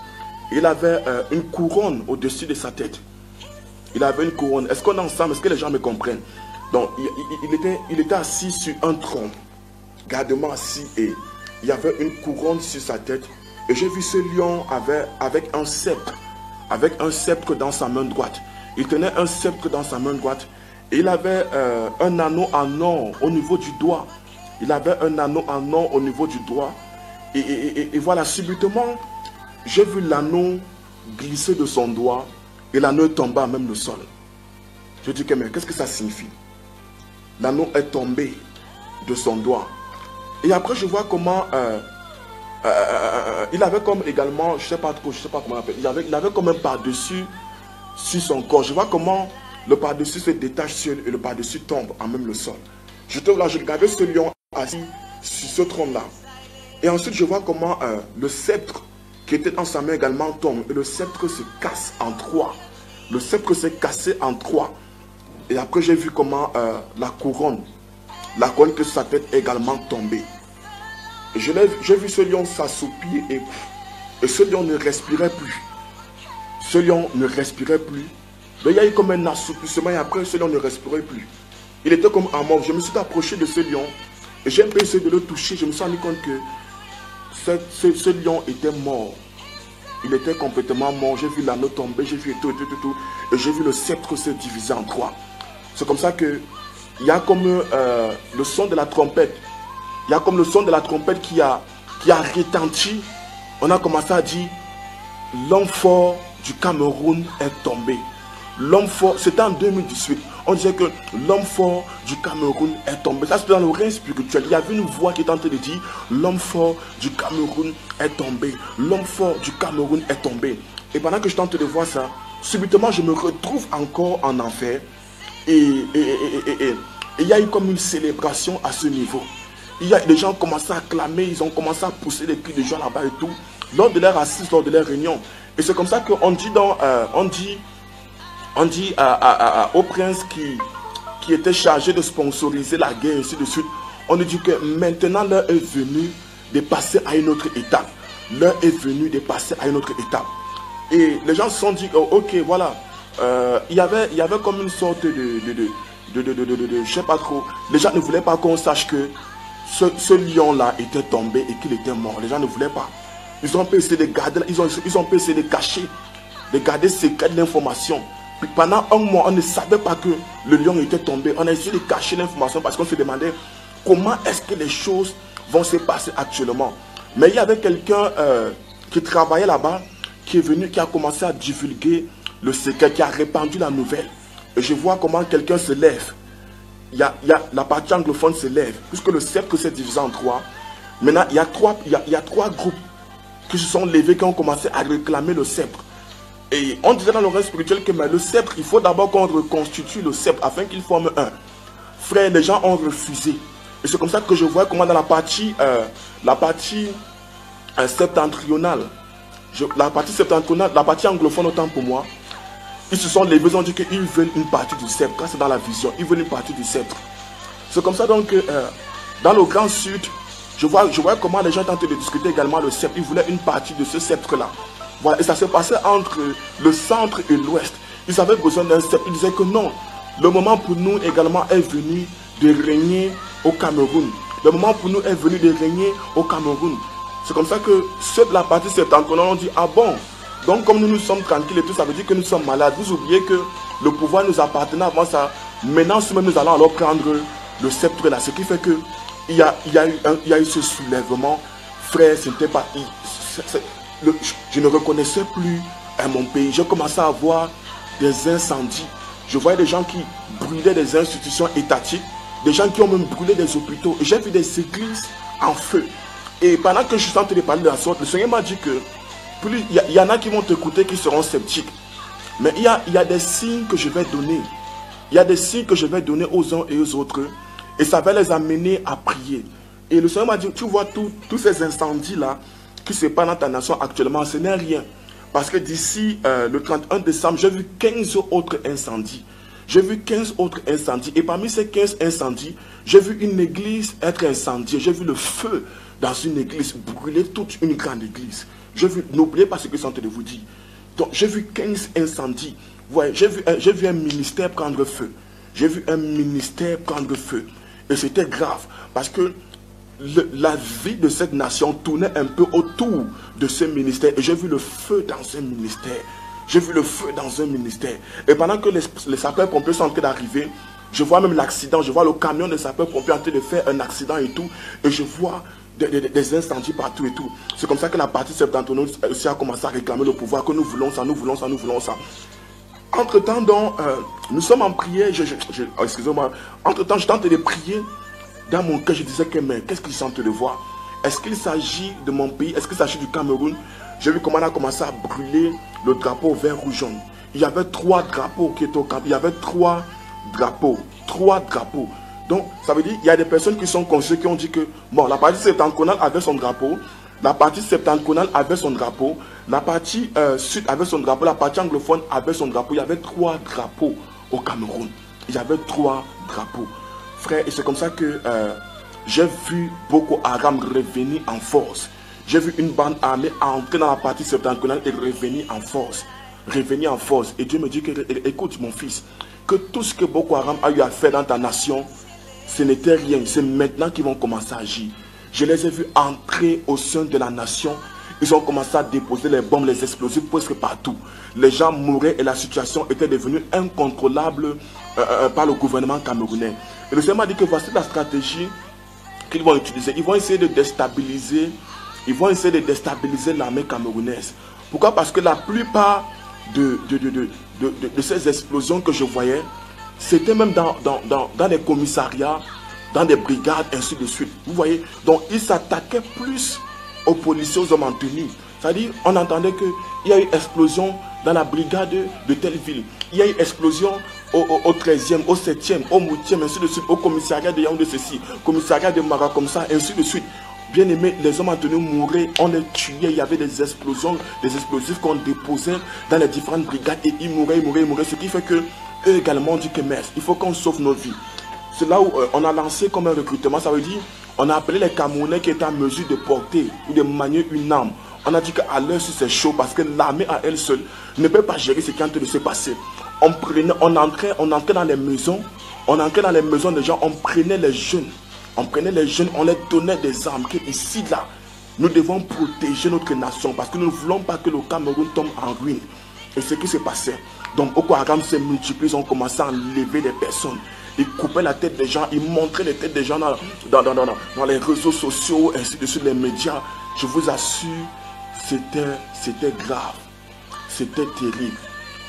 Il avait une couronne au-dessus de sa tête. Il avait une couronne. Est-ce qu'on est ensemble? Est-ce que les gens me comprennent? Donc, il était assis sur un trône. Gardement assis et il y avait une couronne sur sa tête. Et j'ai vu ce lion avec un sceptre. Avec un sceptre dans sa main droite. Il tenait un sceptre dans sa main droite. Et il avait un anneau en or au niveau du doigt. Il avait un anneau en or au niveau du doigt. Et voilà, subitement, j'ai vu l'anneau glisser de son doigt. Et l'anneau tomba à même le sol. Je dis que mais qu'est-ce que ça signifie? L'anneau est tombé de son doigt. Et après je vois comment il avait comme également, je sais pas comment on appelle, il avait comme un par-dessus sur son corps. Je vois comment le par-dessus se détache et le par-dessus tombe à même le sol. Je regardais ce lion assis sur ce trône-là. Et ensuite je vois comment le sceptre qui était dans sa main également tombe. Et le sceptre se casse en trois. Le sceptre s'est cassé en trois. Et après j'ai vu comment la couronne que sa tête est également tombée. Et j'ai vu ce lion s'assoupir et ce lion ne respirait plus. Ce lion ne respirait plus. Donc, il y a eu comme un assoupissement et après ce lion ne respirait plus. Il était comme un mort. Je me suis approché de ce lion et j'ai un peu essayé de le toucher. Je me suis rendu compte que ce lion était mort. Il était complètement mort. J'ai vu l'anneau tomber, j'ai vu tout. Et j'ai vu le sceptre se diviser en trois. C'est comme ça que il y a comme le son de la trompette. Il y a comme le son de la trompette qui a retenti. On a commencé à dire, l'homme fort du Cameroun est tombé. L'homme fort, c'était en 2018. On disait que l'homme fort du Cameroun est tombé. Ça, c'était dans le règne spirituel. Il y avait une voix qui était en train de dire, l'homme fort du Cameroun est tombé. L'homme fort du Cameroun est tombé. Et pendant que je tente de voir ça, subitement, je me retrouve encore en enfer. Et il y a eu comme une célébration à ce niveau. Les gens ont commencé à clamer, ils ont commencé à pousser des cris de joie là-bas et tout, lors de leur assise, lors de leur réunion. Et c'est comme ça qu'on dit, au prince qui était chargé de sponsoriser la guerre, et ainsi de suite, on nous dit que maintenant l'heure est venue de passer à une autre étape. L'heure est venue de passer à une autre étape. Et les gens se sont dit, oh, ok, voilà, il y avait comme une sorte je sais pas trop, les gens ne voulaient pas qu'on sache que ce lion-là était tombé et qu'il était mort. Les gens ne voulaient pas. Ils ont essayé de garder, ils ont essayé de cacher, de garder secret l'information. Puis pendant un mois, on ne savait pas que le lion était tombé. On a essayé de cacher l'information parce qu'on se demandait comment est-ce que les choses vont se passer actuellement. Mais il y avait quelqu'un qui travaillait là-bas, qui est venu, qui a commencé à divulguer le secret, qui a répandu la nouvelle. Et je vois comment quelqu'un se lève. La partie anglophone se lève, puisque le sceptre s'est divisé en trois. Maintenant, il y a trois groupes qui se sont levés, qui ont commencé à réclamer le sceptre. Et on disait dans l'oreille spirituel que le sceptre, il faut d'abord qu'on reconstitue le sceptre afin qu'il forme un. Frère, les gens ont refusé. Et c'est comme ça que je vois comment dans la partie septentrionale, la partie anglophone autant pour moi, ils se sont levés, ils ont dit qu'ils veulent une partie du sceptre. Quand c'est dans la vision, ils veulent une partie du sceptre. C'est comme ça donc que dans le Grand Sud, je vois comment les gens tentaient de discuter également le sceptre. Ils voulaient une partie de ce sceptre-là. Voilà, et ça s'est passé entre le centre et l'ouest. Ils avaient besoin d'un sceptre. Ils disaient que non, le moment pour nous également est venu de régner au Cameroun. Le moment pour nous est venu de régner au Cameroun. C'est comme ça que ceux de la partie septentrionale ont dit, ah bon, donc comme nous sommes tranquilles et tout, ça veut dire que nous sommes malades. Vous oubliez que le pouvoir nous appartenait avant ça. Maintenant, nous allons alors prendre le sceptre là. Ce qui fait que il y a eu ce soulèvement. Frère, ce n'était pas... je ne reconnaissais plus mon pays. J'ai commencé à voir des incendies. Je voyais des gens qui brûlaient des institutions étatiques, des gens qui ont même brûlé des hôpitaux. Et j'ai vu des églises en feu. Et pendant que je suis en train de parler de la sorte, le Seigneur m'a dit que il y en a qui vont t'écouter qui seront sceptiques. Mais il y a des signes que je vais donner. Il y a des signes que je vais donner aux uns et aux autres. Et ça va les amener à prier. Et le Seigneur m'a dit, tu vois tous ces incendies-là qui se passent dans ta nation actuellement, ce n'est rien. Parce que d'ici le 31 décembre, j'ai vu 15 autres incendies. J'ai vu 15 autres incendies. Et parmi ces 15 incendies, j'ai vu une église être incendiée. J'ai vu le feu dans une église brûler toute une grande église. N'oubliez pas ce que je suis en train de vous dire. Donc, j'ai vu 15 incendies. Ouais, j'ai vu un ministère prendre feu. J'ai vu un ministère prendre feu. Et c'était grave. Parce que la vie de cette nation tournait un peu autour de ce ministère. Et j'ai vu le feu dans ce ministère. J'ai vu le feu dans un ministère. Et pendant que les sapeurs-pompiers sont en train d'arriver, je vois même l'accident. Je vois le camion des sapeurs-pompiers en train de faire un accident et tout. Et je vois des incendies partout et tout. C'est comme ça que la partie septentrionale aussi a commencé à réclamer le pouvoir, que nous voulons ça, nous voulons ça, nous voulons ça. Entre-temps, donc, nous sommes en prière. Excusez-moi. Entre-temps, je tentais de prier. Dans mon cœur, je disais que, mais qu'est-ce qu'ils sont en train de voir? Est-ce qu'il s'agit de mon pays? Est-ce qu'il s'agit du Cameroun? J'ai vu comment on a commencé à brûler le drapeau vert, rouge, jaune. Il y avait 3 drapeaux qui étaient au camp. Il y avait 3 drapeaux. 3 drapeaux. Donc, ça veut dire qu'il y a des personnes qui sont conscientes, qui ont dit que, bon, la partie septentrionale avait son drapeau, la partie septentrionale avait son drapeau, la partie sud avait son drapeau, la partie anglophone avait son drapeau. Il y avait 3 drapeaux au Cameroun. Il y avait 3 drapeaux. Frère, et c'est comme ça que j'ai vu Boko Haram revenir en force. J'ai vu une bande armée entrer dans la partie septentrionale et revenir en force. Revenir en force. Et Dieu me dit que, écoute mon fils, que tout ce que Boko Haram a eu à faire dans ta nation, ce n'était rien. C'est maintenant qu'ils vont commencer à agir. Je les ai vus entrer au sein de la nation. Ils ont commencé à déposer les bombes, les explosifs presque partout. Les gens mouraient et la situation était devenue incontrôlable par le gouvernement camerounais. Et le Seigneur m'a dit que voici la stratégie qu'ils vont utiliser. Ils vont essayer de déstabiliser, l'armée camerounaise. Pourquoi? Parce que la plupart de ces explosions que je voyais, c'était même dans des commissariats, dans des brigades, ainsi de suite. Vous voyez? Donc, ils s'attaquaient plus aux policiers, aux hommes en tenue. C'est-à-dire, on entendait qu'il y a eu explosion dans la brigade de telle ville. Il y a eu explosion au 13e, au 7e, au 8e, ainsi de suite, au commissariat de Yaoundé ceci, commissariat de Mara comme ça, ainsi de suite. Bien aimé, les hommes ont tenu mourir, on les tuait, il y avait des explosions, des explosifs qu'on déposait dans les différentes brigades et ils mouraient, ce qui fait que eux également ont dit que merde, il faut qu'on sauve nos vies. C'est là où on a lancé comme un recrutement, ça veut dire, on a appelé les Camerounais qui étaient en mesure de porter ou de manier une arme. On a dit qu'à l'heure si c'est chaud parce que l'armée à elle seule ne peut pas gérer ce qui est en train de se passer. On entrait dans les maisons, des gens, on prenait les jeunes, on les donnait des armes que ici là, nous devons protéger notre nation parce que nous ne voulons pas que le Cameroun tombe en ruine. Et ce qui s'est passé. Donc Boko Haram s'est multiplié, ils ont commencé à enlever des personnes. Ils coupaient la tête des gens, ils montraient les têtes des gens dans les réseaux sociaux, ainsi de suite, les médias. Je vous assure, c'était grave, c'était terrible.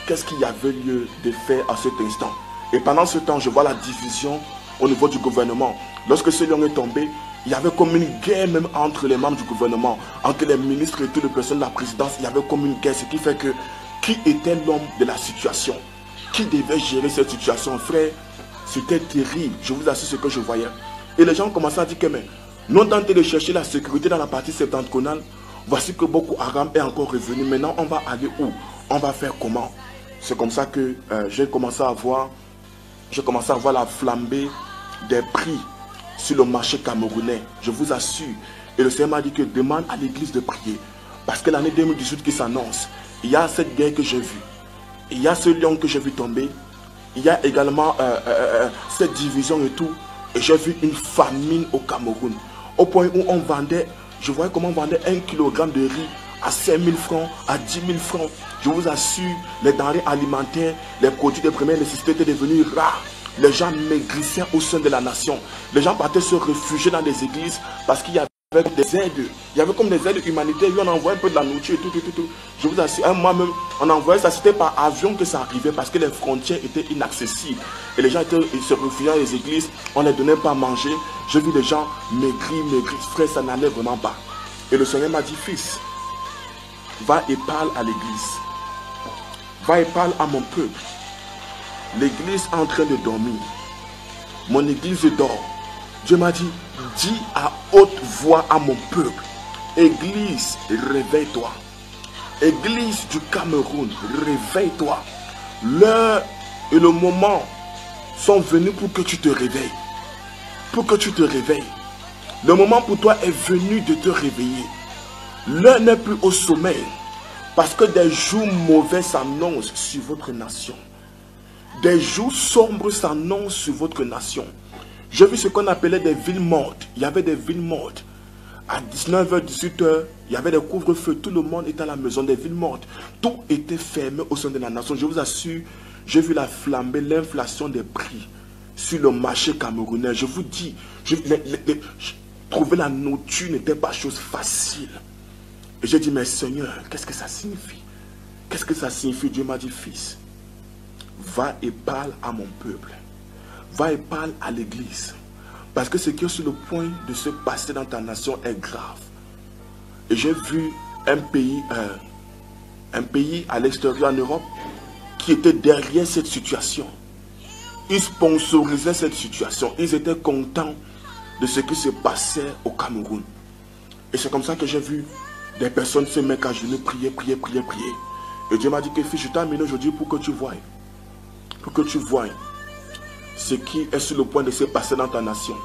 Qu'est-ce qu'il y avait lieu de faire à cet instant? Et pendant ce temps, je vois la division au niveau du gouvernement. Lorsque ce lion est tombé, il y avait comme une guerre même entre les membres du gouvernement, entre les ministres et toutes les personnes de la présidence. Il y avait comme une guerre, ce qui fait que qui était l'homme de la situation? Qui devait gérer cette situation? Frère, c'était terrible. Je vous assure ce que je voyais. Et les gens commençaient à dire que mais nous tentons de chercher la sécurité dans la partie septentrionale. Voici que Boko Haram est encore revenu. Maintenant, on va aller où? On va faire comment? C'est comme ça que j'ai commencé à voir la flambée des prix sur le marché camerounais. Je vous assure. Et le Seigneur m'a dit que demande à l'église de prier. Parce que l'année 2018 qui s'annonce, il y a cette guerre que j'ai vue. Il y a ce lion que j'ai vu tomber. Il y a également cette division et tout. Et j'ai vu une famine au Cameroun. Au point où on vendait, je voyais comment on vendait 1 kg de riz à 5 000 francs, à 10 000 francs. Je vous assure, les denrées alimentaires, les produits de première nécessité étaient devenus rares. Les gens maigrissaient au sein de la nation. Les gens partaient se réfugier dans des églises parce qu'il y avait des aides. Il y avait comme des aides humanitaires. On envoyait un peu de la nourriture et tout. Je vous assure, moi-même, on envoyait ça. C'était par avion que ça arrivait parce que les frontières étaient inaccessibles. Et les gens ils se réfugiaient dans les églises. On ne les donnait pas à manger. J'ai vu des gens maigris. Frère, ça n'allait vraiment pas. Et le Seigneur m'a dit, fils, va et parle à l'église. Va et parle à mon peuple. L'église est en train de dormir. Mon église dort. Dieu m'a dit, dis à haute voix à mon peuple, église, réveille-toi. Église du Cameroun, réveille-toi. L'heure et le moment sont venus pour que tu te réveilles. Pour que tu te réveilles. Le moment pour toi est venu de te réveiller. L'heure n'est plus au sommeil. Parce que des jours mauvais s'annoncent sur votre nation. Des jours sombres s'annoncent sur votre nation. J'ai vu ce qu'on appelait des villes mortes. Il y avait des villes mortes. À 19h, 18h, il y avait des couvre-feux. Tout le monde était à la maison, des villes mortes. Tout était fermé au sein de la nation. Je vous assure, j'ai vu la flambée, l'inflation des prix sur le marché camerounais. Je vous dis, trouver la nourriture n'était pas chose facile. Et j'ai dit, mais Seigneur, qu'est-ce que ça signifie? Qu'est-ce que ça signifie? Dieu m'a dit, fils, va et parle à mon peuple. Va et parle à l'église. Parce que ce qui est sur le point de se passer dans ta nation est grave. Et j'ai vu un pays à l'extérieur en Europe qui était derrière cette situation. Ils sponsorisaient cette situation. Ils étaient contents de ce qui se passait au Cameroun. Et c'est comme ça que j'ai vu des personnes se mettre à genoux, prier. Et Dieu m'a dit que fils, je t'ai amené aujourd'hui pour que tu voies. Pour que tu voies ce qui est sur le point de se passer dans ta nation.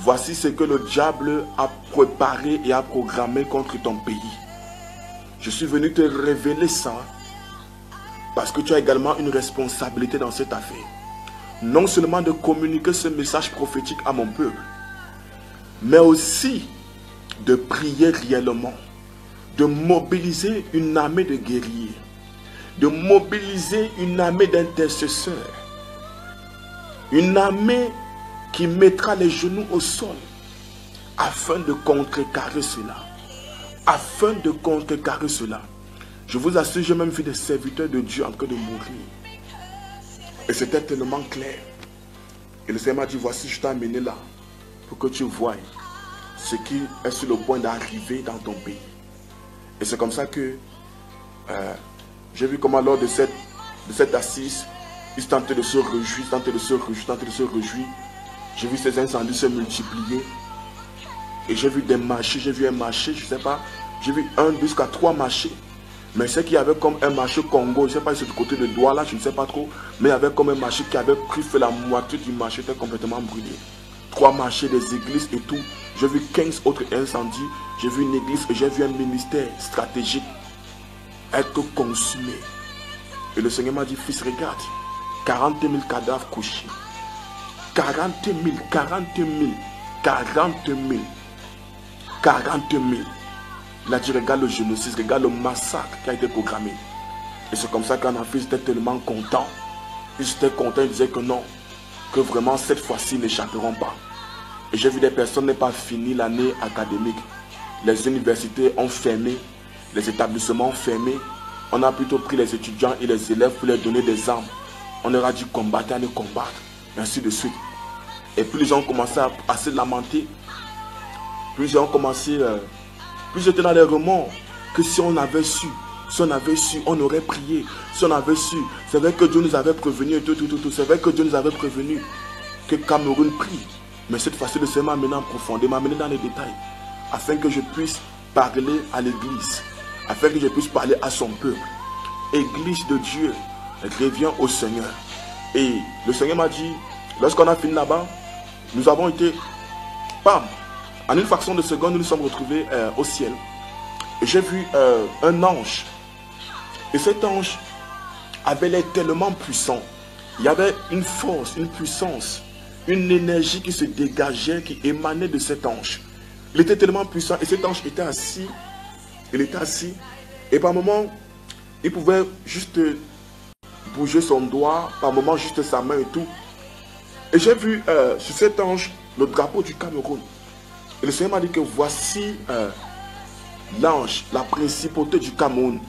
Voici ce que le diable a préparé et a programmé contre ton pays. Je suis venu te révéler ça parce que tu as également une responsabilité dans cette affaire. Non seulement de communiquer ce message prophétique à mon peuple, mais aussi de prier réellement, de mobiliser une armée de guerriers, de mobiliser une armée d'intercesseurs, une armée qui mettra les genoux au sol afin de contrecarrer cela. Afin de contrecarrer cela. Je vous assure, j'ai même vu des serviteurs de Dieu en train de mourir. Et c'était tellement clair. Et le Seigneur m'a dit, voici, je t'ai amené là pour que tu voies ce qui est sur le point d'arriver dans ton pays. Et c'est comme ça que j'ai vu comment lors de cette assise, Ils tentaient de se réjouir, ils tentaient de se réjouir, ils tentaient de se réjouir. J'ai vu ces incendies se multiplier. Et j'ai vu des marchés, j'ai vu un marché, je ne sais pas. J'ai vu 1 jusqu'à 3 marchés. Mais c'est qu'il y avait comme un marché Congo, je ne sais pas si c'est du côté de Douala, je ne sais pas trop. Mais il y avait comme un marché qui avait pris feu, la moitié du marché était complètement brûlé. 3 marchés, des églises et tout. J'ai vu 15 autres incendies. J'ai vu une église et j'ai vu un ministère stratégique être consumé. Et le Seigneur m'a dit, fils, regarde, 40 000 cadavres couchés. 40 000, 40 000, 40 000, 40 000. Il a dit, regarde le génocide, regarde le massacre qui a été programmé. Et c'est comme ça qu'un fils était tellement content. Ils étaient contents, ils disaient que non, que vraiment cette fois-ci, ils n'échapperont pas. Et j'ai vu des personnes n'aient pas fini l'année académique. Les universités ont fermé, les établissements ont fermé. On a plutôt pris les étudiants et les élèves pour leur donner des armes. On leur a dit combattre, allez combattre, et ainsi de suite. Et plus les gens ont commencé à se lamenter, plus ils ont commencé, plus j'étais dans les remords, que si on avait su, on aurait prié. Si on avait su, c'est vrai que Dieu nous avait prévenu, c'est vrai que Dieu nous avait prévenu que Cameroun prie. Mais cette fois-ci, le Seigneur m'a amené en profondeur, m'a amené dans les détails, afin que je puisse parler à l'église, afin que je puisse parler à son peuple. Église de Dieu, reviens au Seigneur. Et le Seigneur m'a dit, lorsqu'on a fini là-bas, nous avons été, bam, en une fraction de seconde, nous nous sommes retrouvés au ciel. Et j'ai vu un ange. Et cet ange avait l'air tellement puissant. Il y avait une force, une puissance, une énergie qui se dégageait, qui émanait de cet ange. Il était tellement puissant et cet ange était assis. Il était assis. Et par moments, il pouvait juste bouger son doigt, par moments juste sa main et tout. Et j'ai vu sur cet ange le drapeau du Cameroun. Et le Seigneur m'a dit que voici l'ange, la principauté du Cameroun.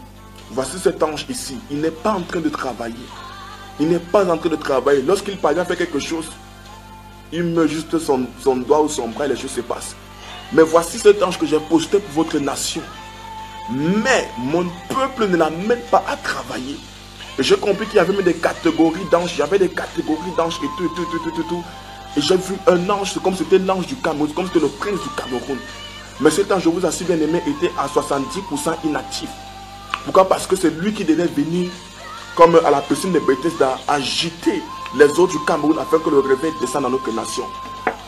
Voici cet ange ici. Il n'est pas en train de travailler. Il n'est pas en train de travailler. Lorsqu'il parvient à faire quelque chose, il met juste son doigt ou son bras et les choses se passent. Mais voici cet ange que j'ai posté pour votre nation. Mais mon peuple ne l'amène pas à travailler. Et j'ai compris qu'il y avait même des catégories d'anges. Il y avait des catégories d'anges et tout. Et j'ai vu un ange, c'est comme c'était l'ange du Cameroun, comme c'était le prince du Cameroun. Mais cet ange, je vous assure bien aimé, était à 70% inactif. Pourquoi? Parce que c'est lui qui devait venir, comme à la piscine de Bethesda, agiter les eaux du Cameroun afin que le réveil descende dans notre nation.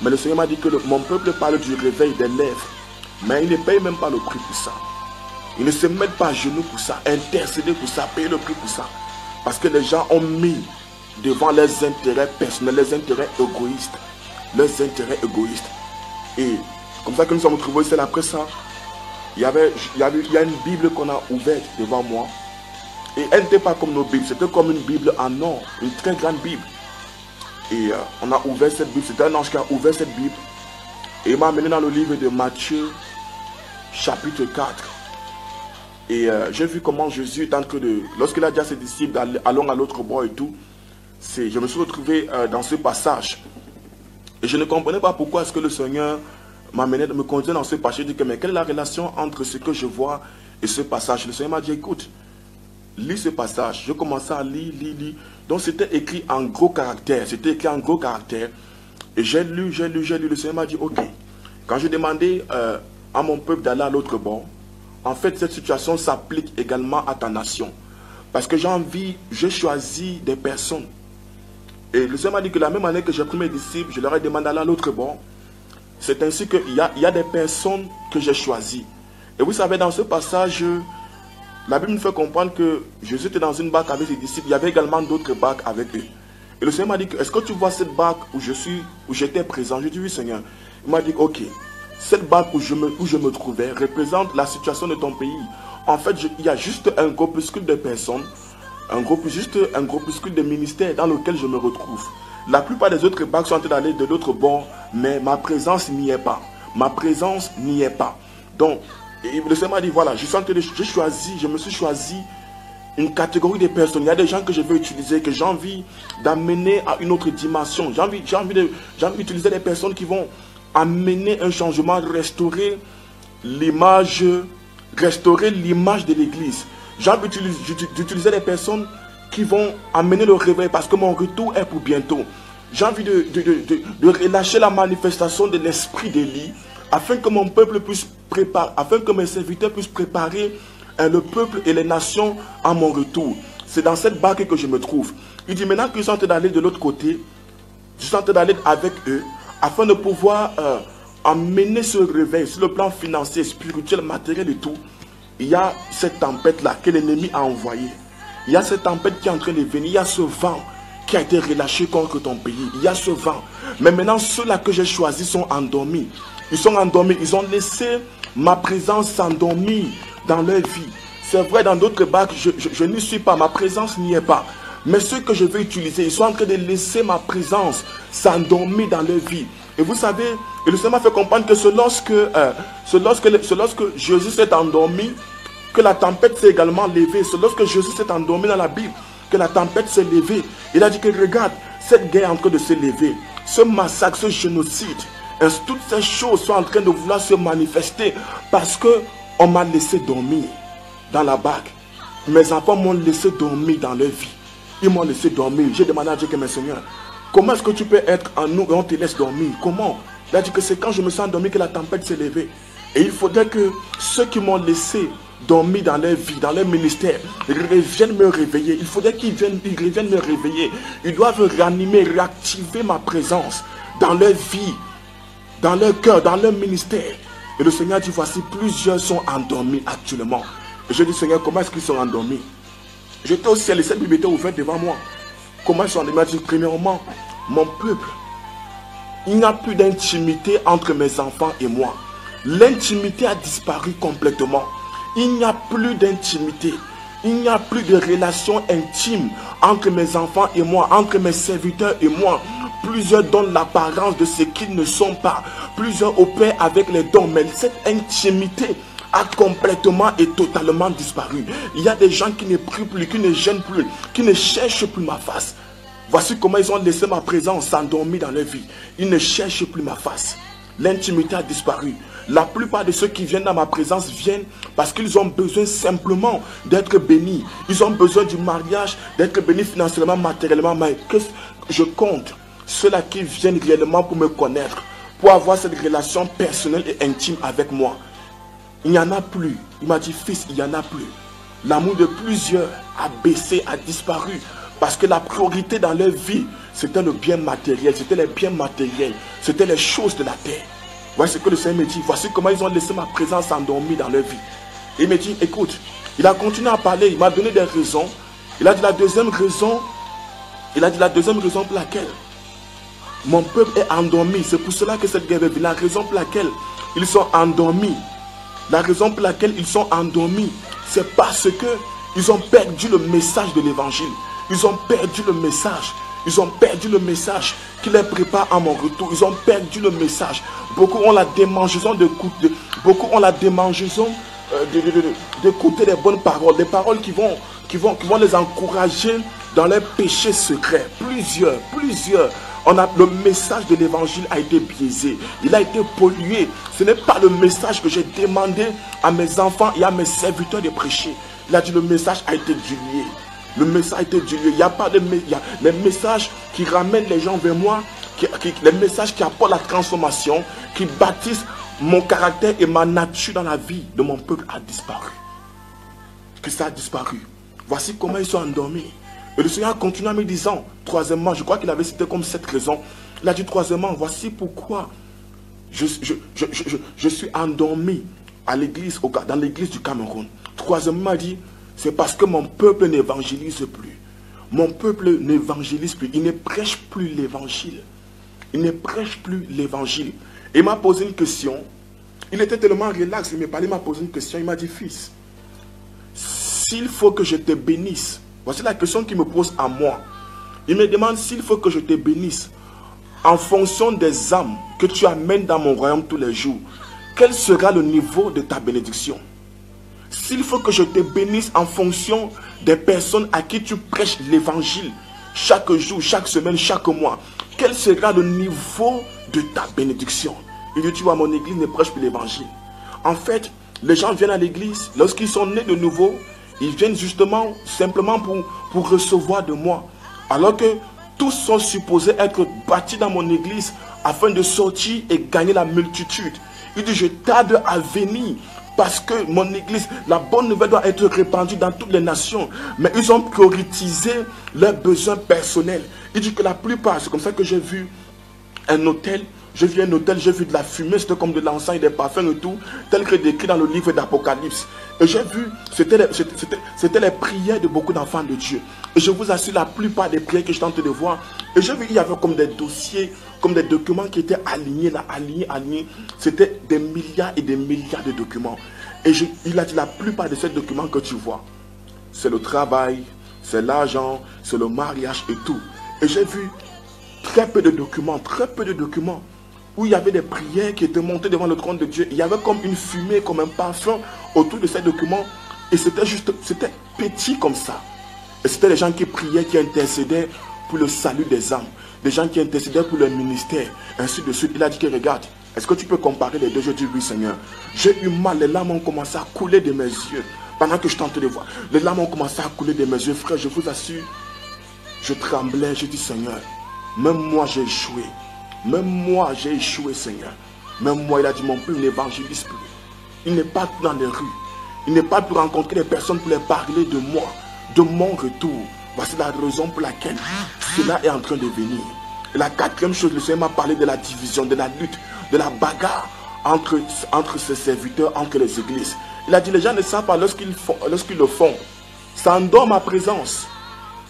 Mais le Seigneur m'a dit que mon peuple parle du réveil des lèvres. Mais il ne paye même pas le prix pour ça. Ils ne se mettent pas à genoux pour ça, intercéder pour ça, payer le prix pour ça. Parce que les gens ont mis devant leurs intérêts personnels, leurs intérêts égoïstes. Leurs intérêts égoïstes. Et comme ça que nous sommes retrouvés, c'est après ça. Il y a une Bible qu'on a ouverte devant moi. Et elle n'était pas comme nos Bibles, c'était comme une Bible en or, une très grande Bible. Et on a ouvert cette Bible, c'était un ange qui a ouvert cette Bible. Et il m'a amené dans le livre de Matthieu, chapitre 4. Et j'ai vu comment Jésus est en train de... Lorsqu'il a dit à ses disciples, allons à l'autre bord et tout, je me suis retrouvé dans ce passage. Et je ne comprenais pas pourquoi est-ce que le Seigneur me conduisait dans ce passage. Je dis que mais quelle est la relation entre ce que je vois et ce passage? Le Seigneur m'a dit, écoute, lis ce passage. Je commençais à lire. Donc c'était écrit en gros caractères. Et j'ai lu. Le Seigneur m'a dit, ok. Quand je demandais à mon peuple d'aller à l'autre bord, en fait, cette situation s'applique également à ta nation. Parce que j'ai choisi des personnes. Et le Seigneur m'a dit que la même année que j'ai pris mes disciples, je leur ai demandé d'aller à l'autre bord. C'est ainsi qu'il y a des personnes que j'ai choisies. Et vous savez, dans ce passage, la Bible nous fait comprendre que Jésus était dans une barque avec ses disciples. Il y avait également d'autres barques avec eux. Et le Seigneur m'a dit, est-ce que tu vois cette barque où j'étais présent? Je dis oui, Seigneur. Il m'a dit, ok, cette barque où je me trouvais représente la situation de ton pays. En fait, il y a juste un groupuscule de personnes, un groupuscule de ministères dans lequel je me retrouve. La plupart des autres barques sont en train d'aller de l'autre bord, mais ma présence n'y est pas. Donc, le Seigneur m'a dit, voilà, je me suis choisi une catégorie de personnes. Il y a des gens que je veux utiliser, que j'ai envie d'amener à une autre dimension. J'ai envie d'utiliser des personnes qui vont amener un changement, restaurer l'image de l'église. J'ai envie d'utiliser des personnes qui vont amener le réveil parce que mon retour est pour bientôt. J'ai envie de relâcher la manifestation de l'esprit d'Élie afin que mon peuple puisse préparer, afin que mes serviteurs puissent préparer le peuple et les nations à mon retour. C'est dans cette barque que je me trouve. Il dit maintenant qu'ils sont en train d'aller de l'autre côté, je suis en train d'aller avec eux afin de pouvoir amener ce réveil sur le plan financier, spirituel, matériel et tout. Il y a cette tempête-là que l'ennemi a envoyée. Il y a cette tempête qui est en train de venir. Il y a ce vent qui a été relâché contre ton pays. Il y a ce vent. Mais maintenant, ceux-là que j'ai choisis sont endormis. Ils sont endormis. Ils ont laissé ma présence s'endormir dans leur vie. C'est vrai, dans d'autres barques, je n'y suis pas. Ma présence n'y est pas. Mais ceux que je veux utiliser, ils sont en train de laisser ma présence s'endormir dans leur vie. Et vous savez, et le Seigneur m'a fait comprendre que c'est lorsque Jésus s'est endormi, que la tempête s'est également levée. C'est lorsque Jésus s'est endormi dans la Bible que la tempête s'est levée. Il a dit que regarde, cette guerre est en train de se lever. Ce massacre, ce génocide, toutes ces choses sont en train de vouloir se manifester parce qu'on m'a laissé dormir dans la barque. Mes enfants m'ont laissé dormir dans leur vie. Ils m'ont laissé dormir. J'ai demandé à Dieu que, mes seigneurs, comment est-ce que tu peux être en nous et on te laisse dormir? Comment? Il a dit que c'est quand je me sens endormi que la tempête s'est levée. Et il faudrait que ceux qui m'ont laissé dormir dans leur vie, dans leur ministère, reviennent me réveiller. Il faudrait qu'ils reviennent me réveiller. Ils doivent réanimer, réactiver ma présence dans leur vie, dans leur cœur, dans leur ministère. Et le Seigneur dit, voici, plusieurs sont endormis actuellement. Et je dis, Seigneur, comment est-ce qu'ils sont endormis? J'étais au ciel et cette Bible était ouverte devant moi. Comment ils sont endormis? Il dit, premièrement, mon peuple, il n'y a plus d'intimité entre mes enfants et moi. L'intimité a disparu complètement. Il n'y a plus d'intimité. Il n'y a plus de relation intime entre mes enfants et moi, entre mes serviteurs et moi. Plusieurs donnent l'apparence de ce qu'ils ne sont pas. Plusieurs opèrent avec les dons, mais cette intimité a complètement et totalement disparu. Il y a des gens qui ne prient plus, qui ne gênent plus, qui ne cherchent plus ma face. Voici comment ils ont laissé ma présence s'endormir dans leur vie. Ils ne cherchent plus ma face. L'intimité a disparu. La plupart de ceux qui viennent dans ma présence viennent parce qu'ils ont besoin simplement d'être bénis. Ils ont besoin du mariage, d'être bénis financièrement, matériellement. Mais que je compte ceux-là qui viennent réellement pour me connaître, pour avoir cette relation personnelle et intime avec moi. Il n'y en a plus. Il m'a dit, fils, il n'y en a plus. L'amour de plusieurs a baissé, a disparu. Parce que la priorité dans leur vie, c'était le bien matériel, c'était les biens matériels, c'était les choses de la terre. Voici ce que le Seigneur me dit. Voici comment ils ont laissé ma présence endormie dans leur vie. Il me dit, écoute, il a continué à parler, il m'a donné des raisons. Il a dit la deuxième raison pour laquelle mon peuple est endormi. C'est pour cela que cette guerre est venue. La raison pour laquelle ils sont endormis. La raison pour laquelle ils sont endormis, c'est parce que ils ont perdu le message de l'évangile. Ils ont perdu le message. Ils ont perdu le message qui les prépare à mon retour. Ils ont perdu le message. Beaucoup ont la démangeaison d'écouter les bonnes paroles. Des paroles qui vont les encourager dans leurs péchés secrets. Plusieurs. Le message de l'évangile a été biaisé. Il a été pollué. Ce n'est pas le message que j'ai demandé à mes enfants et à mes serviteurs de prêcher. Il a dit le message a été dilué. Le message a été dilué. Il n'y a pas de les messages qui ramènent les gens vers moi, les messages qui apportent la transformation, qui bâtissent mon caractère et ma nature dans la vie de mon peuple a disparu. Que ça a disparu. Voici comment ils sont endormis. Et le Seigneur continue en me disant, troisièmement, je crois qu'il avait cité comme cette raison. Il a dit troisièmement, voici pourquoi je suis endormi à l'église, dans l'église du Cameroun. Troisièmement, il dit, c'est parce que mon peuple n'évangélise plus. Mon peuple n'évangélise plus. Il ne prêche plus l'évangile. Il ne prêche plus l'évangile. Et il m'a posé une question. Il était tellement relax, il m'a posé une question. Il m'a dit, fils, s'il faut que je te bénisse, voici la question qu'il me pose à moi. Il me demande s'il faut que je te bénisse en fonction des âmes que tu amènes dans mon royaume tous les jours. Quel sera le niveau de ta bénédiction? S'il faut que je te bénisse en fonction des personnes à qui tu prêches l'évangile chaque jour, chaque semaine, chaque mois, quel sera le niveau de ta bénédiction? Il dit, tu vois, mon église ne prêche plus l'évangile. En fait, les gens viennent à l'église, lorsqu'ils sont nés de nouveau, Ils viennent justement, simplement pour recevoir de moi. Alors que tous sont supposés être bâtis dans mon église afin de sortir et gagner la multitude. Il dit, je tarde à venir parce que mon église, la bonne nouvelle doit être répandue dans toutes les nations. Mais ils ont prioritisé leurs besoins personnels. Il dit que la plupart, c'est comme ça que j'ai vu un hôtel. J'ai vu un hôtel, j'ai vu de la fumée, c'était comme de l'encens et des parfums et tout, tel que décrit dans le livre d'Apocalypse. Et j'ai vu, c'était les prières de beaucoup d'enfants de Dieu. Et je vous assure, la plupart des prières que je tente de voir, et j'ai vu qu'il y avait comme des dossiers, comme des documents qui étaient alignés là, alignés. C'était des milliards et des milliards de documents. Et il a dit, la plupart de ces documents que tu vois, c'est le travail, c'est l'argent, c'est le mariage et tout. Et j'ai vu très peu de documents, où il y avait des prières qui étaient montées devant le trône de Dieu. Il y avait comme une fumée, comme un parfum autour de ces documents. Et c'était petit comme ça. Et c'était les gens qui priaient, qui intercédaient pour le salut des âmes. Des gens qui intercédaient pour le ministère, ainsi de suite. Il a dit que regarde, est-ce que tu peux comparer les deux? Je dis oui Seigneur. J'ai eu mal, les larmes ont commencé à couler de mes yeux. Pendant que je tentais de voir, les larmes ont commencé à couler de mes yeux. Frère, je vous assure, je tremblais, je dis Seigneur, même moi j'ai échoué. Même moi, j'ai échoué, Seigneur. Même moi, il a dit, mon peuple n'évangélise plus. Il n'est pas dans les rues. Il n'est pas pour rencontrer les personnes pour les parler de moi, de mon retour. Voici la raison pour laquelle cela est en train de venir. Et la quatrième chose, le Seigneur m'a parlé de la division, de la lutte, de la bagarre entre ses serviteurs, entre les églises. Il a dit, les gens ne savent pas lorsqu'ils le font. Ça endort ma présence.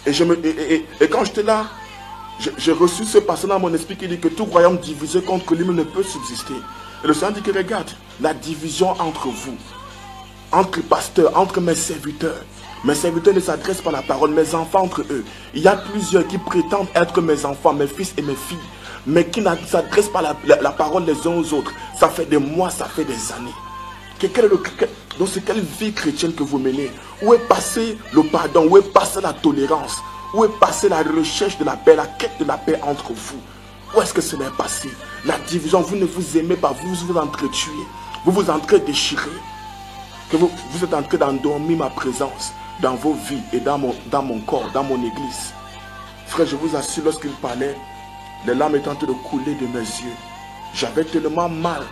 Et quand j'étais là, j'ai reçu ce passage dans mon esprit qui dit que tout royaume divisé contre lui ne peut subsister. Et le Seigneur dit que regarde, la division entre vous, entre pasteurs, entre mes serviteurs. Mes serviteurs ne s'adressent pas à la parole, mes enfants entre eux. Il y a plusieurs qui prétendent être mes enfants, mes fils et mes filles, mais qui ne s'adressent pas à la parole les uns aux autres. Ça fait des mois, ça fait des années. Donc c'est quelle vie chrétienne que vous menez? Où est passé le pardon? Où est passée la tolérance? Où est passée la recherche de la paix, la quête de la paix entre vous? Où est-ce que cela est passé? La division, vous ne vous aimez pas, vous vous entretuez, vous vous déchirer. Que vous êtes en train d'endormir ma présence dans vos vies et dans mon corps, dans mon église. Frère, je vous assure, lorsqu'il parlait, les larmes étaient en train de couler de mes yeux. J'avais tellement mal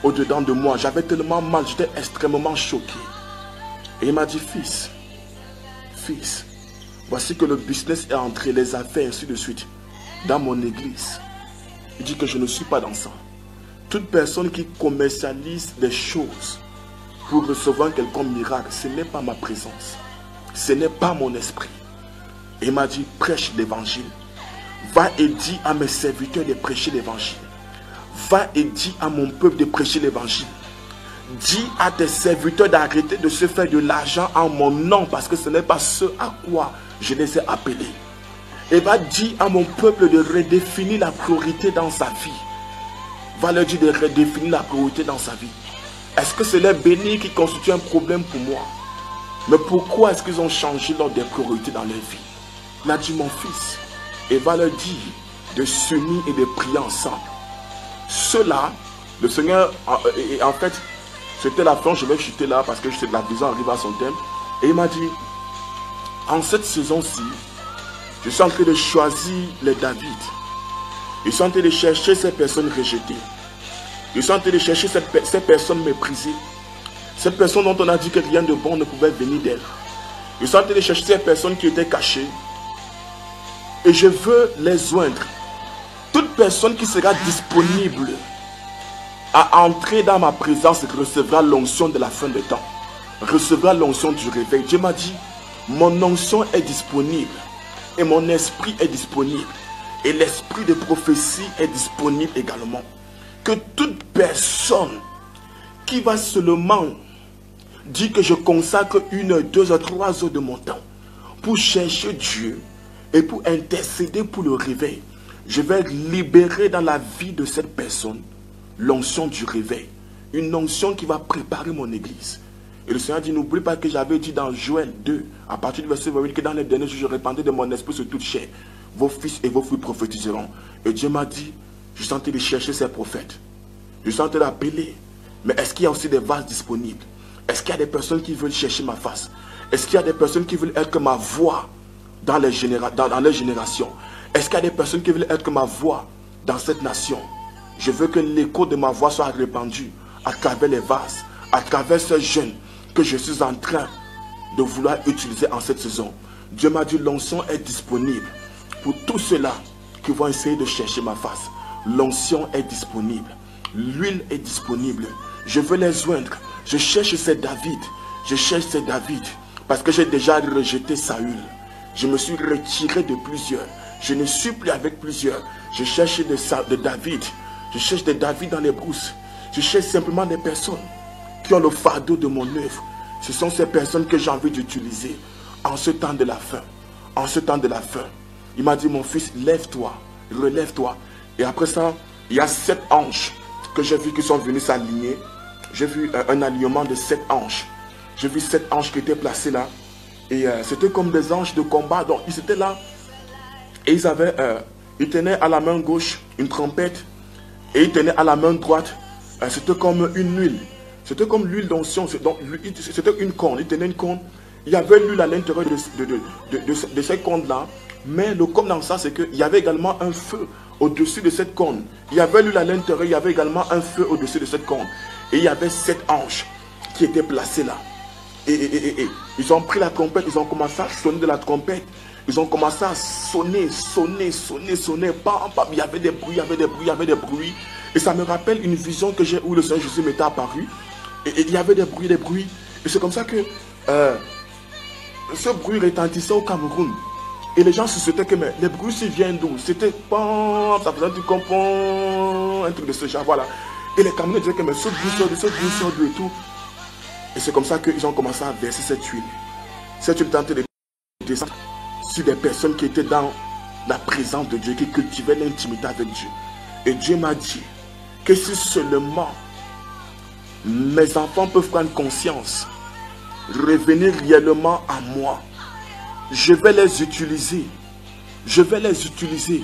au-dedans de moi, j'avais tellement mal, j'étais extrêmement choqué. Et il m'a dit, fils, voici que le business est entré, les affaires, ainsi de suite, dans mon église. Il dit que je ne suis pas dans ça. Toute personne qui commercialise des choses pour recevoir quelconque miracle, ce n'est pas ma présence. Ce n'est pas mon esprit. Et il m'a dit, prêche l'évangile. Va et dis à mes serviteurs de prêcher l'évangile. Va et dis à mon peuple de prêcher l'évangile. Dis à tes serviteurs d'arrêter de se faire de l'argent en mon nom, parce que ce n'est pas ce à quoi je les ai appelés. Et va dire à mon peuple de redéfinir la priorité dans sa vie. Va leur dire de redéfinir la priorité dans sa vie. Est-ce que c'est les bénis qui constituent un problème pour moi? Mais pourquoi est-ce qu'ils ont changé l'ordre des priorités dans leur vie? Il a dit, mon fils, et va leur dire de s'unir et de prier ensemble. Cela, le Seigneur, en fait, c'était la fin, je vais chuter là parce que la vision arrive à son thème. Et il m'a dit, en cette saison-ci, je suis en train de choisir les David. Je suis en train de chercher ces personnes rejetées. Je suis en train de chercher ces personnes méprisées. Ces personnes dont on a dit que rien de bon ne pouvait venir d'elles. Je suis en train de chercher ces personnes qui étaient cachées. Et je veux les joindre. Toute personne qui sera disponible à entrer dans ma présence recevra l'onction de la fin des temps. Recevra l'onction du réveil. Dieu m'a dit, mon onction est disponible. Et mon esprit est disponible. Et l'esprit de prophétie est disponible également. Que toute personne qui va seulement dire que je consacre 1, 2, 3 heures de mon temps pour chercher Dieu et pour intercéder pour le réveil, je vais libérer dans la vie de cette personne l'onction du réveil. Une onction qui va préparer mon église. Et le Seigneur dit, n'oublie pas que j'avais dit dans Joël 2, à partir du verset 28, que dans les derniers jours, je répandrai de mon esprit sur toute chair. Vos fils et vos filles prophétiseront. Et Dieu m'a dit, je suis en train de chercher ces prophètes. Je suis en train d'appeler. Mais est-ce qu'il y a aussi des vases disponibles? Est-ce qu'il y a des personnes qui veulent chercher ma face? Est-ce qu'il y a des personnes qui veulent être ma voix dans les générations? Est-ce qu'il y a des personnes qui veulent être ma voix dans cette nation? Je veux que l'écho de ma voix soit répandu à travers les vases, à travers ces jeunes que je suis en train de vouloir utiliser en cette saison. Dieu m'a dit, l'onction est disponible pour tous ceux-là qui vont essayer de chercher ma face. L'onction est disponible. L'huile est disponible. Je veux les joindre. Je cherche ces David. Je cherche ces David. Parce que j'ai déjà rejeté Saül. Je me suis retiré de plusieurs. Je ne suis plus avec plusieurs. Je cherche de David. Je cherche des David dans les brousses. Je cherche simplement des personnes qui ont le fardeau de mon œuvre. Ce sont ces personnes que j'ai envie d'utiliser en ce temps de la fin. En ce temps de la fin. Il m'a dit, mon fils, lève-toi, relève-toi. Et après ça, il y a 7 anges que j'ai vu qui sont venus s'aligner. J'ai vu un alignement de 7 anges. J'ai vu 7 anges qui étaient placés là. Et c'était comme des anges de combat. Donc ils étaient là. Et ils tenaient à la main gauche une trompette. Et ils tenaient à la main droite. C'était comme une huile. C'était comme l'huile d'onction. C'était une corne. Ils tenaient une corne. Il y avait l'huile à l'intérieur de ces cornes-là. Mais le comme dans ça, c'est qu'il y avait également un feu au-dessus de cette corne. Il y avait l'huile à l'intérieur, il y avait également un feu au-dessus de cette corne. Et il y avait 7 anges qui étaient placés là. Et ils ont pris la trompette, ils ont commencé à sonner de la trompette. Ils ont commencé à sonner. Bam, bam. Il y avait des bruits, il y avait des bruits. Et ça me rappelle une vision que j'ai où le Seigneur Jésus m'était apparu. Et il y avait des bruits. Et c'est comme ça que ce bruit retentissait au Cameroun. Et les gens se souhaitaient que mais les bruits s'ils viennent d'où? C'était pas, ça faisait un truc comme un truc de ce genre, voilà. Et les Camerounais disaient que mais ce bruit sort d'où et tout. Et c'est comme ça qu'ils ont commencé à verser cette huile. Cette huile tentait de descendre sur des personnes qui étaient dans la présence de Dieu, qui cultivaient l'intimité avec Dieu. Et Dieu m'a dit que si seulement mes enfants peuvent prendre conscience, revenir réellement à moi, je vais les utiliser. Je vais les utiliser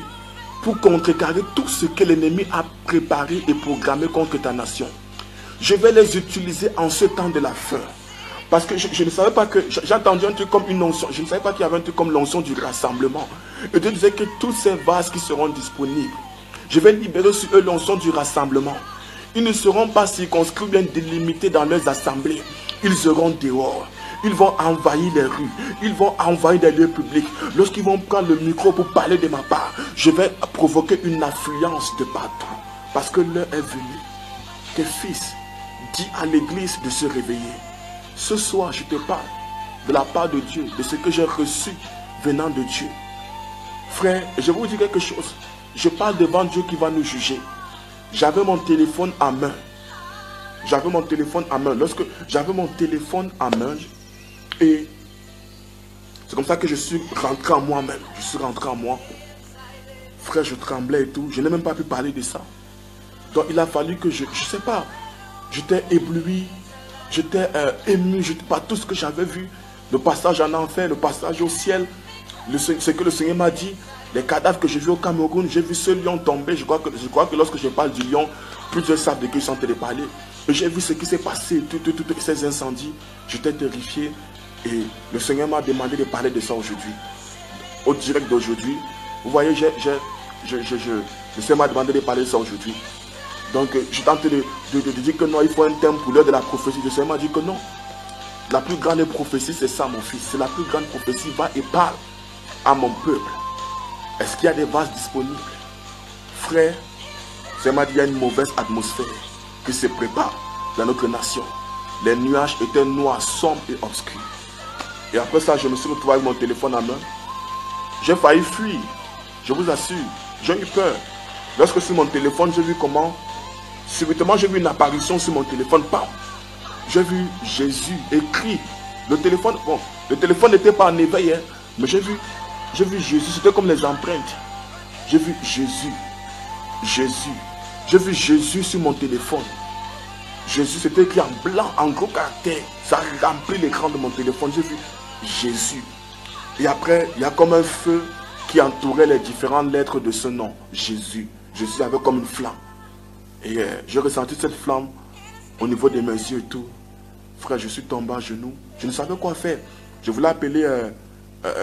pour contrecarrer tout ce que l'ennemi a préparé et programmé contre ta nation. Je vais les utiliser en ce temps de la fin. Parce que je ne savais pas que... J'ai entendu un truc comme une onction. Je ne savais pas qu'il y avait un truc comme l'onction du rassemblement. Et Dieu disait que tous ces vases qui seront disponibles, je vais libérer sur eux l'onction du rassemblement. Ils ne seront pas circonscrits, bien délimités dans leurs assemblées. Ils seront dehors. Ils vont envahir les rues. Ils vont envahir les lieux publics. Lorsqu'ils vont prendre le micro pour parler de ma part, je vais provoquer une affluence de partout. Parce que l'heure est venue. Que fils, dis à l'église de se réveiller. Ce soir, je te parle de la part de Dieu, de ce que j'ai reçu venant de Dieu. Frère, je vais vous dire quelque chose. Je parle devant Dieu qui va nous juger. J'avais mon téléphone en main. J'avais mon téléphone en main. Lorsque j'avais mon téléphone en main, et c'est comme ça que je suis rentré en moi-même. Je suis rentré en moi. Frère, je tremblais et tout. Je n'ai même pas pu parler de ça. Donc il a fallu que je sais pas. J'étais ébloui. J'étais ému. Je ne sais pas tout ce que j'avais vu. Le passage en enfer, le passage au ciel. Ce que le Seigneur m'a dit. Les cadavres que j'ai vus au Cameroun. J'ai vu ce lion tomber. Je crois que lorsque je parle du lion, plusieurs savent de qui ils sont en train de parler. Et j'ai vu ce qui s'est passé. Tous ces incendies. J'étais terrifié. Et le Seigneur m'a demandé de parler de ça aujourd'hui. Au direct d'aujourd'hui. Vous voyez, le Seigneur m'a demandé de parler de ça aujourd'hui. Donc, je tente de dire que non, il faut un thème pour l'heure de la prophétie. Le Seigneur m'a dit que non. La plus grande prophétie, c'est ça, mon fils. C'est la plus grande prophétie. Va et parle à mon peuple. Est-ce qu'il y a des vases disponibles? Frère, le Seigneur m'a dit qu'il y a une mauvaise atmosphère qui se prépare dans notre nation. Les nuages étaient noirs, sombres et obscurs. Et après ça, je me suis retrouvé avec mon téléphone en main. J'ai failli fuir. Je vous assure. J'ai eu peur. Lorsque sur mon téléphone, j'ai vu comment... Subitement, j'ai vu une apparition sur mon téléphone. Bam! J'ai vu Jésus écrit. Le téléphone n'était pas en éveil. Hein, mais j'ai vu Jésus. C'était comme les empreintes. J'ai vu Jésus. J'ai vu Jésus sur mon téléphone. Jésus, c'était écrit en blanc, en gros caractère. Ça a rempli l'écran de mon téléphone. J'ai vu Jésus. Et après, il y a comme un feu qui entourait les différentes lettres de ce nom. Jésus. Jésus avait comme une flamme. Et j'ai ressenti cette flamme au niveau de mes yeux et tout. Frère, je suis tombé à genoux. Je ne savais quoi faire. Je voulais appeler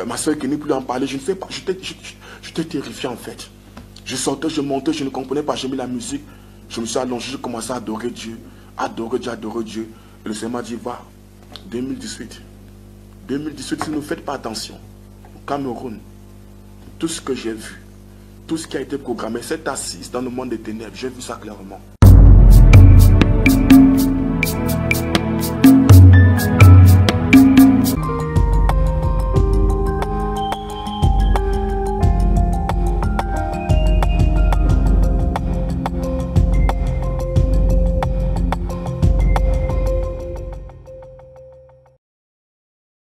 ma soeur qui n'est plus en parler. Je ne sais pas. J'étais terrifié en fait. Je sortais, je montais, je ne comprenais pas. J'ai mis la musique. Je me suis allongé, je commençais à adorer Dieu. Adorer Dieu, adorer Dieu. Et le Seigneur m'a dit, va, 2018. 2018, si vous ne faites pas attention, au Cameroun, tout ce que j'ai vu, tout ce qui a été programmé, cette assise dans le monde des ténèbres, j'ai vu ça clairement.